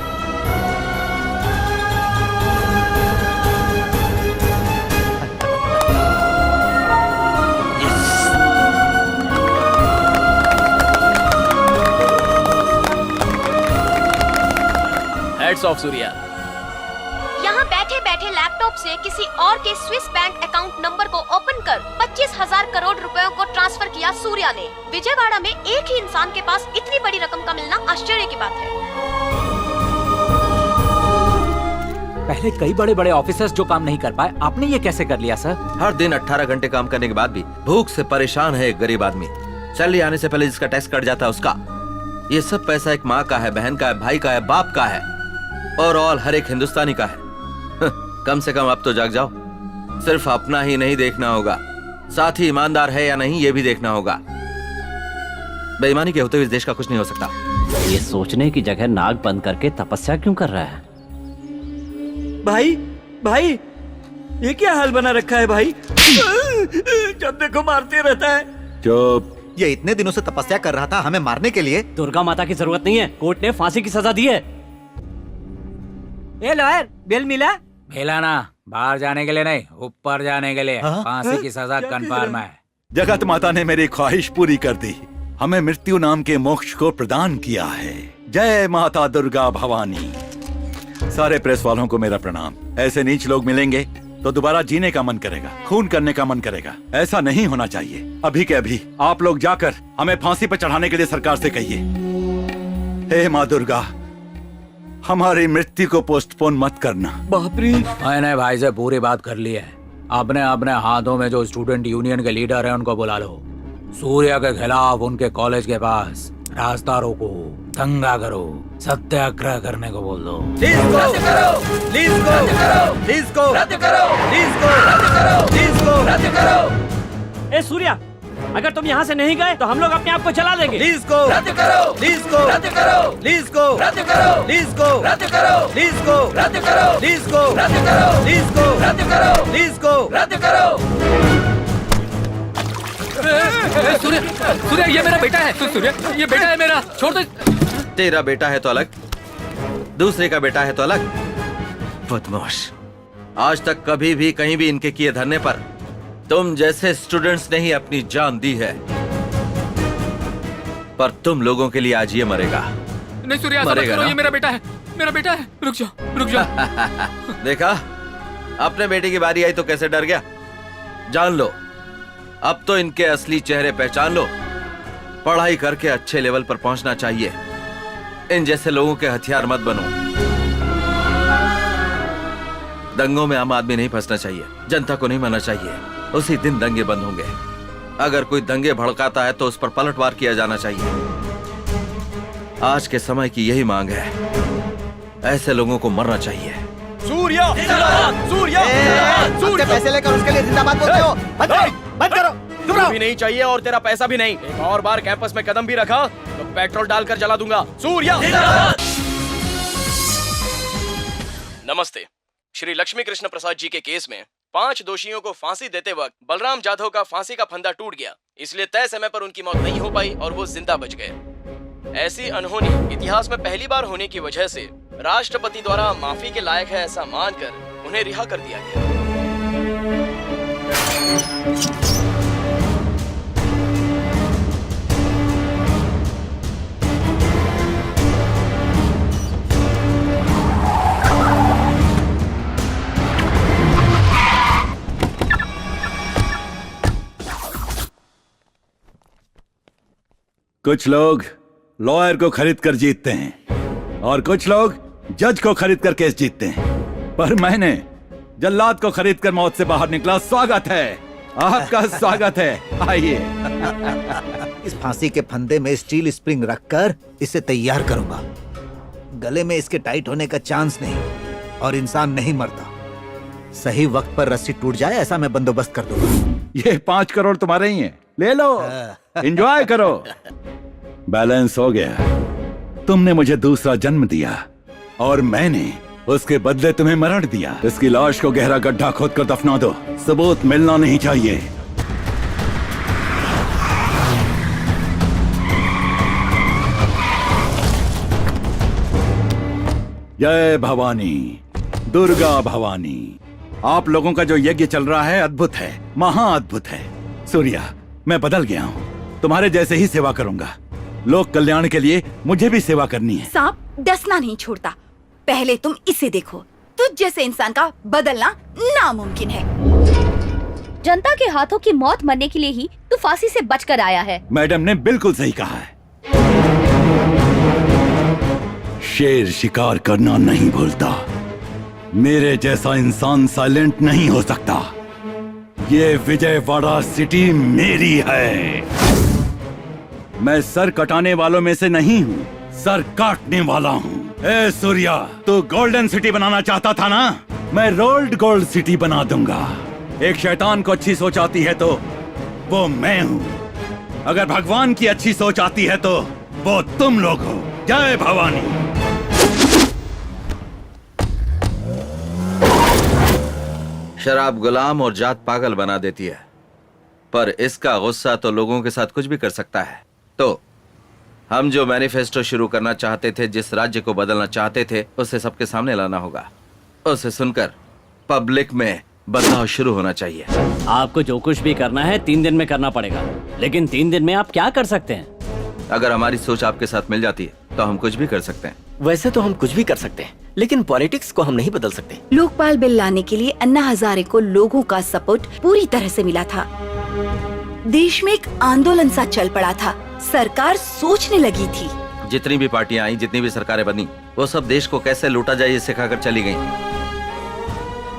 Heads of Surya. यहाँ बैठे बैठे लैपटॉप से से किसी और के स्विस बैंक अकाउंट नंबर को ओपन कर 25,000 करोड़ रुपयों को ट्रांसफर किया सूर्या ने। विजयवाड़ा में एक ही इंसान के पास इतनी बड़ी रकम का मिलना आश्चर्य की बात है। पहले कई बड़े बड़े ऑफिसर्स जो काम नहीं कर पाए, आपने ये कैसे कर लिया सर? हर दिन 18 घंटे काम करने के बाद भी भूख से परेशान है एक गरीब आदमी। सैलरी आने से पहले जिसका टैक्स कट जाता है उसका। ये सब पैसा एक माँ का है, बहन का है, भाई का है, बाप का है और ऑल हर एक हिंदुस्तानी का है। कम से कम अब तो जाग जाओ। सिर्फ अपना ही नहीं देखना होगा, साथ ही ईमानदार है या नहीं ये भी देखना होगा। बेईमानी के होते हुए इस देश का कुछ नहीं हो सकता। ये सोचने की जगह नाक बंद करके तपस्या क्यों कर रहा है? भाई भाई ये क्या हाल बना रखा है भाई? जब देखो मारते रहता है। चुप। ये इतने दिनों से तपस्या कर रहा था हमें मारने के लिए। दुर्गा माता की जरूरत नहीं है, कोर्ट ने फांसी की सजा दी है। ए लॉयर, बेल मिला? मिला ना, बाहर जाने के लिए नहीं, ऊपर जाने के लिए। फांसी की सजा कन्फर्म है। जगत माता ने मेरी ख्वाहिश पूरी कर दी, हमें मृत्यु नाम के मोक्ष को प्रदान किया है। जय माता दुर्गा भवानी। सारे प्रेस वालों को मेरा प्रणाम। ऐसे नीच लोग मिलेंगे तो दोबारा जीने का मन करेगा, खून करने का मन करेगा। ऐसा नहीं होना चाहिए। अभी के अभी आप लोग जाकर हमें फांसी पर चढ़ाने के लिए सरकार से कहिए। हे माँ दुर्गा, हमारी मृत्यु को पोस्टपोन मत करना। बाप रे। मैंने भाई से पूरी बात कर ली है। अपने अपने हाथों में जो स्टूडेंट यूनियन के लीडर हैं उनको बुला लो। सूर्या के खिलाफ उनके कॉलेज के पास रास्ता रोको, दंगा करो, सत्याग्रह करने को बोल दो। ए सूर्या, अगर तुम यहाँ से नहीं गए तो हम लोग अपने आप को जला देंगे। सूर्य, सूर्य ये मेरा बेटा है। सूर्य ये बेटा है मेरा, छोड़ दो। तेरा बेटा है तो अलग, दूसरे का बेटा है तो अलग। बदमाश, आज तक कभी भी कहीं भी इनके किए धरने पर तुम जैसे स्टूडेंट्स ने ही अपनी जान दी है, पर तुम लोगों के लिए आज ये मरेगा। नहीं सूर्य, ऐसा मत करो, ये मेरा बेटा है, मेरा बेटा है। रुक जाओ, रुक जाओ। देखा, अपने बेटे की बारी आई तो कैसे डर गया। जान लो, अब तो इनके असली चेहरे पहचान लो। पढ़ाई करके अच्छे लेवल पर पहुंचना चाहिए। इन जैसे लोगों के हथियार मत बनो। दंगों में आम आदमी नहीं फंसना चाहिए, जनता को नहीं मरना चाहिए। उसी दिन दंगे बंद होंगे। अगर कोई दंगे भड़काता है तो उस पर पलटवार किया जाना चाहिए। आज के समय की यही मांग है। ऐसे लोगों को मरना चाहिए। सूर्या, सूर्या, सूर्या पैसे लेकर उसके लिए जिंदाबाद बोलते हो? बंद करो, बंद करो। तुम भी नहीं चाहिए और तेरा पैसा भी नहीं। एक और बार कैंपस में कदम भी रखा तो पेट्रोल डालकर जला दूंगा। सूर्या। नमस्ते। श्री लक्ष्मी कृष्ण प्रसाद जी के केस में 5 दोषियों को फांसी देते वक्त बलराम जाधव का फांसी का फंदा टूट गया, इसलिए तय समय पर उनकी मौत नहीं हो पाई और वो जिंदा बच गए। ऐसी अनहोनी इतिहास में पहली बार होने की वजह से राष्ट्रपति द्वारा माफी के लायक है ऐसा मानकर उन्हें रिहा कर दिया गया। कुछ लोग लॉयर को खरीद कर जीतते हैं और कुछ लोग जज को खरीद कर केस जीतते हैं, पर मैंने जल्लाद को खरीद कर मौत से बाहर निकला। स्वागत है आपका, स्वागत है। आइए। इस फांसी के फंदे में स्टील स्प्रिंग रखकर इसे तैयार करूंगा। गले में इसके टाइट होने का चांस नहीं और इंसान नहीं मरता। सही वक्त पर रस्सी टूट जाए ऐसा मैं बंदोबस्त कर दूंगा। ये 5 करोड़ तुम्हारे ही हैं, ले लो, एंजॉय करो। बैलेंस हो गया। तुमने मुझे दूसरा जन्म दिया और मैंने उसके बदले तुम्हें मरण दिया। इसकी लाश को गहरा गड्ढा खोद कर दफना दो। सबूत मिलना नहीं चाहिए। जय भवानी, दुर्गा भवानी। आप लोगों का जो यज्ञ चल रहा है अद्भुत है, महाअद्भुत है। सूर्या, मैं बदल गया हूँ, तुम्हारे जैसे ही सेवा करूंगा। लोक कल्याण के लिए मुझे भी सेवा करनी है। सांप डसना नहीं छोड़ता। पहले तुम इसे देखो, तुझ जैसे इंसान का बदलना नामुमकिन है। जनता के हाथों की मौत मरने के लिए ही तू फांसी से बचकर आया है। मैडम ने बिल्कुल सही कहा है। शेर शिकार करना नहीं भूलता। मेरे जैसा इंसान साइलेंट नहीं हो सकता। ये विजयवाड़ा सिटी मेरी है। मैं सर कटाने वालों में से नहीं हूँ, सर काटने वाला हूँ। ए सूर्या, तू गोल्डन सिटी बनाना चाहता था ना? मैं रोल्ड गोल्ड सिटी बना दूंगा। एक शैतान को अच्छी सोच आती है तो वो मैं हूँ। अगर भगवान की अच्छी सोच आती है तो वो तुम लोग हो। जय भवानी। शराब गुलाम और जात पागल बना देती है, पर इसका गुस्सा तो लोगों के साथ कुछ भी कर सकता है। तो हम जो मैनिफेस्टो शुरू करना चाहते थे, जिस राज्य को बदलना चाहते थे, उसे सबके सामने लाना होगा। उसे सुनकर पब्लिक में बदलाव शुरू होना चाहिए। आपको जो कुछ भी करना है 3 दिन में करना पड़ेगा, लेकिन 3 दिन में आप क्या कर सकते हैं? अगर हमारी सोच आपके साथ मिल जाती है तो हम कुछ भी कर सकते हैं। वैसे तो हम कुछ भी कर सकते हैं, लेकिन पॉलिटिक्स को हम नहीं बदल सकते। लोकपाल बिल लाने के लिए अन्ना हजारे को लोगों का सपोर्ट पूरी तरह से मिला था। देश में एक आंदोलन सा चल पड़ा था। सरकार सोचने लगी थी। जितनी भी पार्टियां आई, जितनी भी सरकारें बनी, वो सब देश को कैसे लूटा जाए ये सिखाकर चली गईं।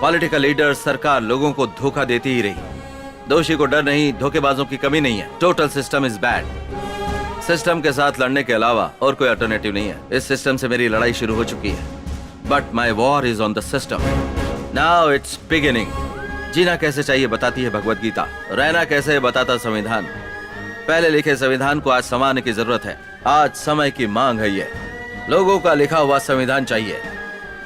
पॉलिटिकल लीडर, सरकार लोगों को धोखा देती ही रही। दोषी को डर नहीं, धोखेबाजों की कमी नहीं है। Total system is bad. System के साथ लड़ने के अलावा और कोई अल्टरनेटिव नहीं है। इस सिस्टम से मेरी लड़ाई शुरू हो चुकी है, but my war is on the system. Now it's beginning. जीना कैसे चाहिए बताती है भगवत गीता, रहना कैसे है बताता संविधान। पहले लिखे संविधान को आज संवारने की जरूरत है। आज समय की मांग है। ये लोगों का लिखा हुआ संविधान चाहिए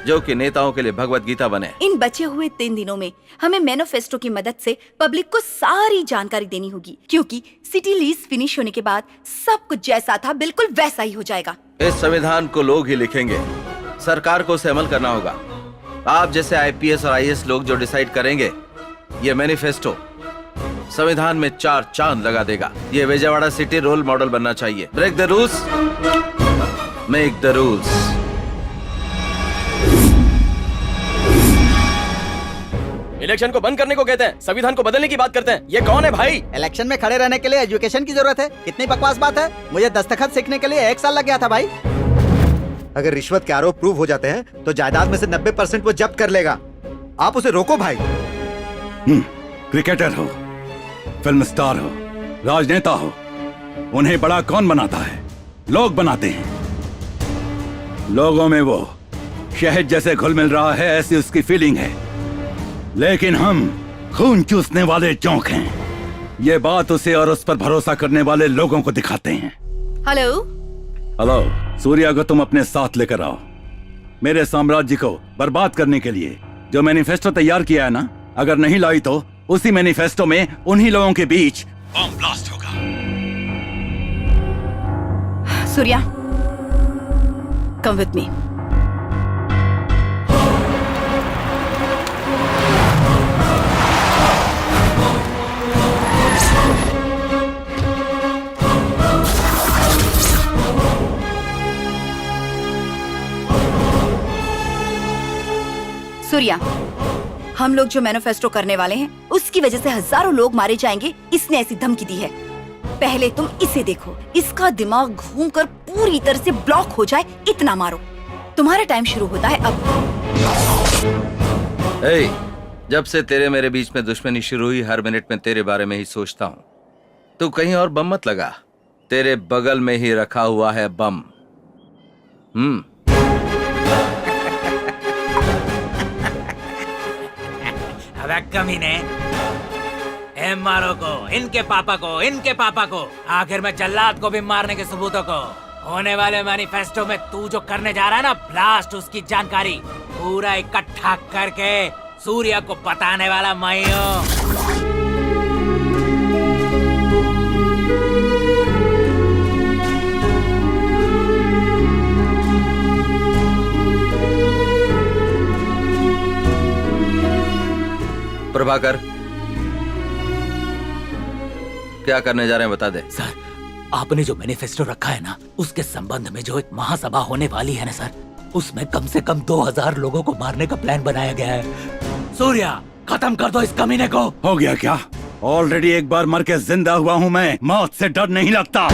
जो कि नेताओं के लिए भगवत गीता बने। इन बचे हुए 3 दिनों में हमें मैनिफेस्टो की मदद से पब्लिक को सारी जानकारी देनी होगी, क्योंकि सिटी लीज फिनिश होने के बाद सब कुछ जैसा था बिल्कुल वैसा ही हो जाएगा। इस संविधान को लोग ही लिखेंगे, सरकार को उसे अमल करना होगा। आप जैसे IPS और IAS लोग जो डिसाइड करेंगे, ये मैनिफेस्टो संविधान में 4 चांद लगा देगा। ये विजयवाड़ा सिटी रोल मॉडल बनना चाहिए। Break the rules, make the rules. Election को बंद करने को कहते हैं, संविधान को बदलने की बात करते हैं। ये कौन है भाई? इलेक्शन में खड़े रहने के लिए एजुकेशन की जरूरत है। कितनी बकवास बात है। मुझे दस्तखत सीखने के लिए 1 साल लग गया था भाई। अगर रिश्वत के आरोप प्रूव हो जाते हैं तो जायदाद में से 90% वो जब्त कर लेगा। आप उसे रोको भाई। क्रिकेटर हो, फिल्म स्टार हो, राजनेता हो, उन्हें बड़ा कौन बनाता है? लोग बनाते हैं। लोगों में वो शहद जैसे घुल मिल रहा है, ऐसी उसकी फीलिंग है। लेकिन हम खून चूसने वाले जोंक हैं। ये बात उसे और उस पर भरोसा करने वाले लोगों को दिखाते हैं। हेलो हेलो, सूर्या को तुम अपने साथ लेकर आओ। मेरे साम्राज्य को बर्बाद करने के लिए जो मैनिफेस्टो तैयार किया है ना, अगर नहीं लाई तो उसी मैनिफेस्टो में उन्हीं लोगों के बीच बम ब्लास्ट होगा। Surya, come with me. Surya, हम लोग जो मैनिफेस्टो करने वाले हैं उसकी वजह से हजारों लोग मारे जाएंगे, इसने ऐसी धमकी दी है। पहले तुम इसे देखो, इसका दिमाग घूमकर पूरी तरह से ब्लॉक हो जाए, इतना मारो। तुम्हारा टाइम शुरू होता है अब। जब से तेरे मेरे बीच में दुश्मनी शुरू हुई, हर मिनट में तेरे बारे में ही सोचता हूँ। तू कहीं और बम मत लगा, तेरे बगल में ही रखा हुआ है बम। अबे कमीने, MRO को, इनके पापा को, आखिर में जल्लाद को भी मारने के सबूतों को होने वाले मैनिफेस्टो में तू जो करने जा रहा है ना ब्लास्ट, उसकी जानकारी पूरा इकट्ठा करके सूर्या को बताने वाला मैं हूँ। प्रभाकर, क्या करने जा रहे हैं बता दे। सर, आपने जो मैनिफेस्टो रखा है ना, उसके संबंध में जो एक महासभा होने वाली है ना सर, उसमें कम से कम 2000 लोगों को मारने का प्लान बनाया गया है। सूर्या, खत्म कर दो इस कमीने को। हो गया क्या? ऑलरेडी एक बार मर के जिंदा हुआ हूं मैं, मौत से डर नहीं लगता।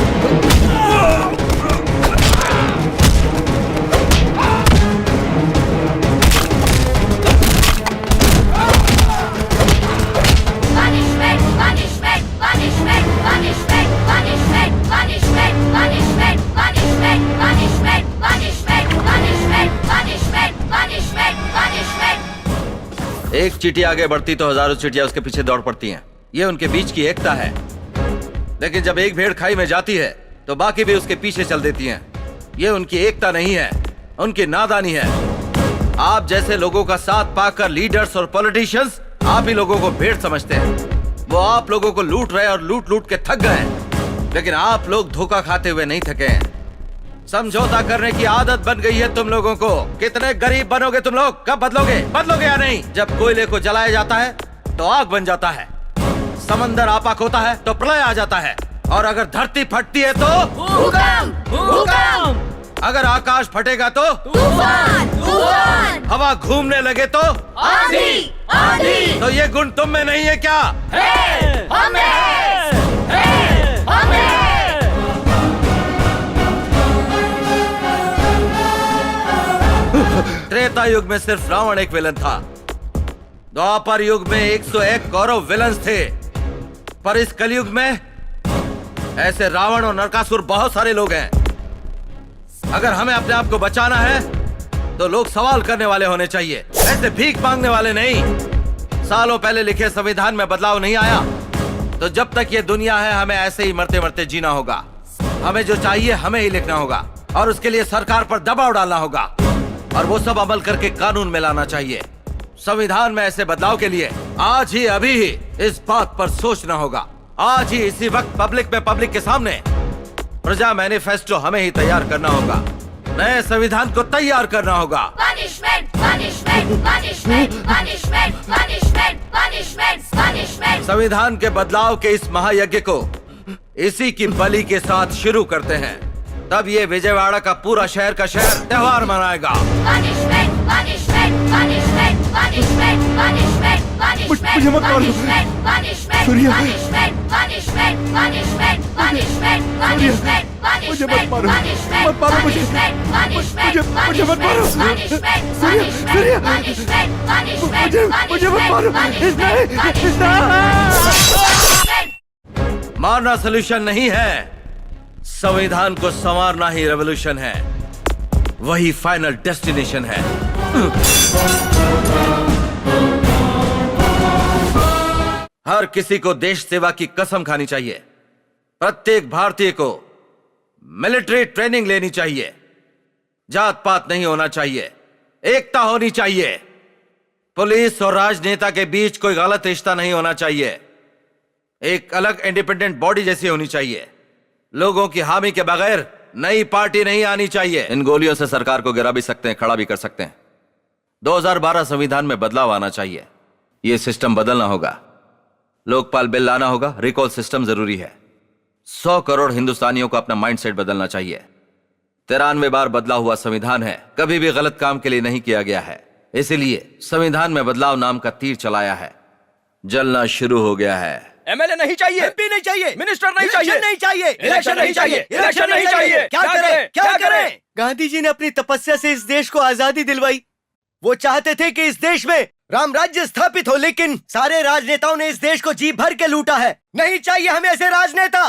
एक चींटी आगे बढ़ती तो हजारों चींटियां उसके पीछे दौड़ पड़ती हैं। ये उनके बीच की एकता है। लेकिन जब एक भेड़ खाई में जाती है तो बाकी भी उसके पीछे चल देती हैं। ये उनकी एकता नहीं है, उनकी नादानी है। आप जैसे लोगों का साथ पाकर लीडर्स और पॉलिटिशियंस आप ही लोगों को भेड़ समझते हैं। वो आप लोगों को लूट रहे और लूट लूट के थक गए हैं। लेकिन आप लोग धोखा खाते हुए नहीं थके हैं। समझौता करने की आदत बन गई है तुम लोगों को। कितने गरीब बनोगे तुम लोग? कब बदलोगे? बदलोगे या नहीं? जब कोयले को जलाया जाता है तो आग बन जाता है, समंदर आपाक होता है तो प्रलय आ जाता है, और अगर धरती फटती है तो भूकंप, भूकंप। अगर आकाश फटेगा तो तूफान, तूफान। हवा घूमने लगे तो आंधी, आंधी। तो ये गुण तुम में नहीं है क्या? है, हमें है, हमें। त्रेता युग में सिर्फ रावण एक विलन था। द्वापर युग में 101 कौरव विलन्स थे। पर इस कलयुग में ऐसे रावण और नरकासुर बहुत सारे लोग हैं। अगर हमें अपने आप को बचाना है तो लोग सवाल करने वाले होने चाहिए, ऐसे भीख मांगने वाले नहीं। सालों पहले लिखे संविधान में बदलाव नहीं आया तो जब तक ये दुनिया है हमें ऐसे ही मरते मरते जीना होगा। हमें जो चाहिए हमें ही लिखना होगा और उसके लिए सरकार पर दबाव डालना होगा और वो सब अमल करके कानून में लाना चाहिए। संविधान में ऐसे बदलाव के लिए आज ही अभी ही इस बात पर सोचना होगा। आज ही इसी वक्त पब्लिक के सामने प्रजा मैनिफेस्टो हमें ही तैयार करना होगा। नए संविधान को तैयार करना होगा। Punishment, punishment, punishment, punishment, punishment, punishment, punishment. संविधान के बदलाव के इस महायज्ञ को इसी की बलि के साथ शुरू करते हैं। तब ये विजयवाड़ा का पूरा शहर का शहर त्योहार मनाएगा। Punishment, punishment, punishment, punishment, punishment, punishment, मुझे मत मारो। punishment, punishment, Surya. punishment, punishment, punishment, punishment, punishment, मुझे मत मारो। punishment, मत मारो मुझे। punishment, मुझे मत मारो। punishment, Surya, punishment, Surya. punishment, punishment, मुझे मत मारो। मारना सोल्यूशन नहीं है, संविधान को संवारना ही रेवोल्यूशन है। वही फाइनल डेस्टिनेशन है। हर किसी को देश सेवा की कसम खानी चाहिए। प्रत्येक भारतीय को मिलिट्री ट्रेनिंग लेनी चाहिए। जात पात नहीं होना चाहिए, एकता होनी चाहिए। पुलिस और राजनेता के बीच कोई गलत रिश्ता नहीं होना चाहिए। एक अलग इंडिपेंडेंट बॉडी जैसी होनी चाहिए। लोगों की हामी के बगैर नई पार्टी नहीं आनी चाहिए। इन गोलियों से सरकार को गिरा भी सकते हैं, खड़ा भी कर सकते हैं। 2012 संविधान में बदलाव आना चाहिए। यह सिस्टम बदलना होगा। लोकपाल बिल लाना होगा। रिकॉल सिस्टम जरूरी है। 100 करोड़ हिंदुस्तानियों को अपना माइंडसेट बदलना चाहिए। 93 बार बदला हुआ संविधान है, कभी भी गलत काम के लिए नहीं किया गया है। इसीलिए संविधान में बदलाव नाम का तीर चलाया है। जलना शुरू हो गया है। एमएलए नहीं चाहिए, एमपी नहीं चाहिए, मिनिस्टर नहीं चाहिए, नहीं चाहिए, इलेक्शन नहीं चाहिए, इलेक्शन नहीं चाहिए। क्या करें? क्या करें? गांधी जी ने अपनी तपस्या से इस देश को आजादी दिलवाई। वो चाहते थे कि इस देश में राम राज्य स्थापित हो, लेकिन सारे राजनेताओं ने इस देश को जी भर के लूटा है। नहीं चाहिए हमें ऐसे राजनेता।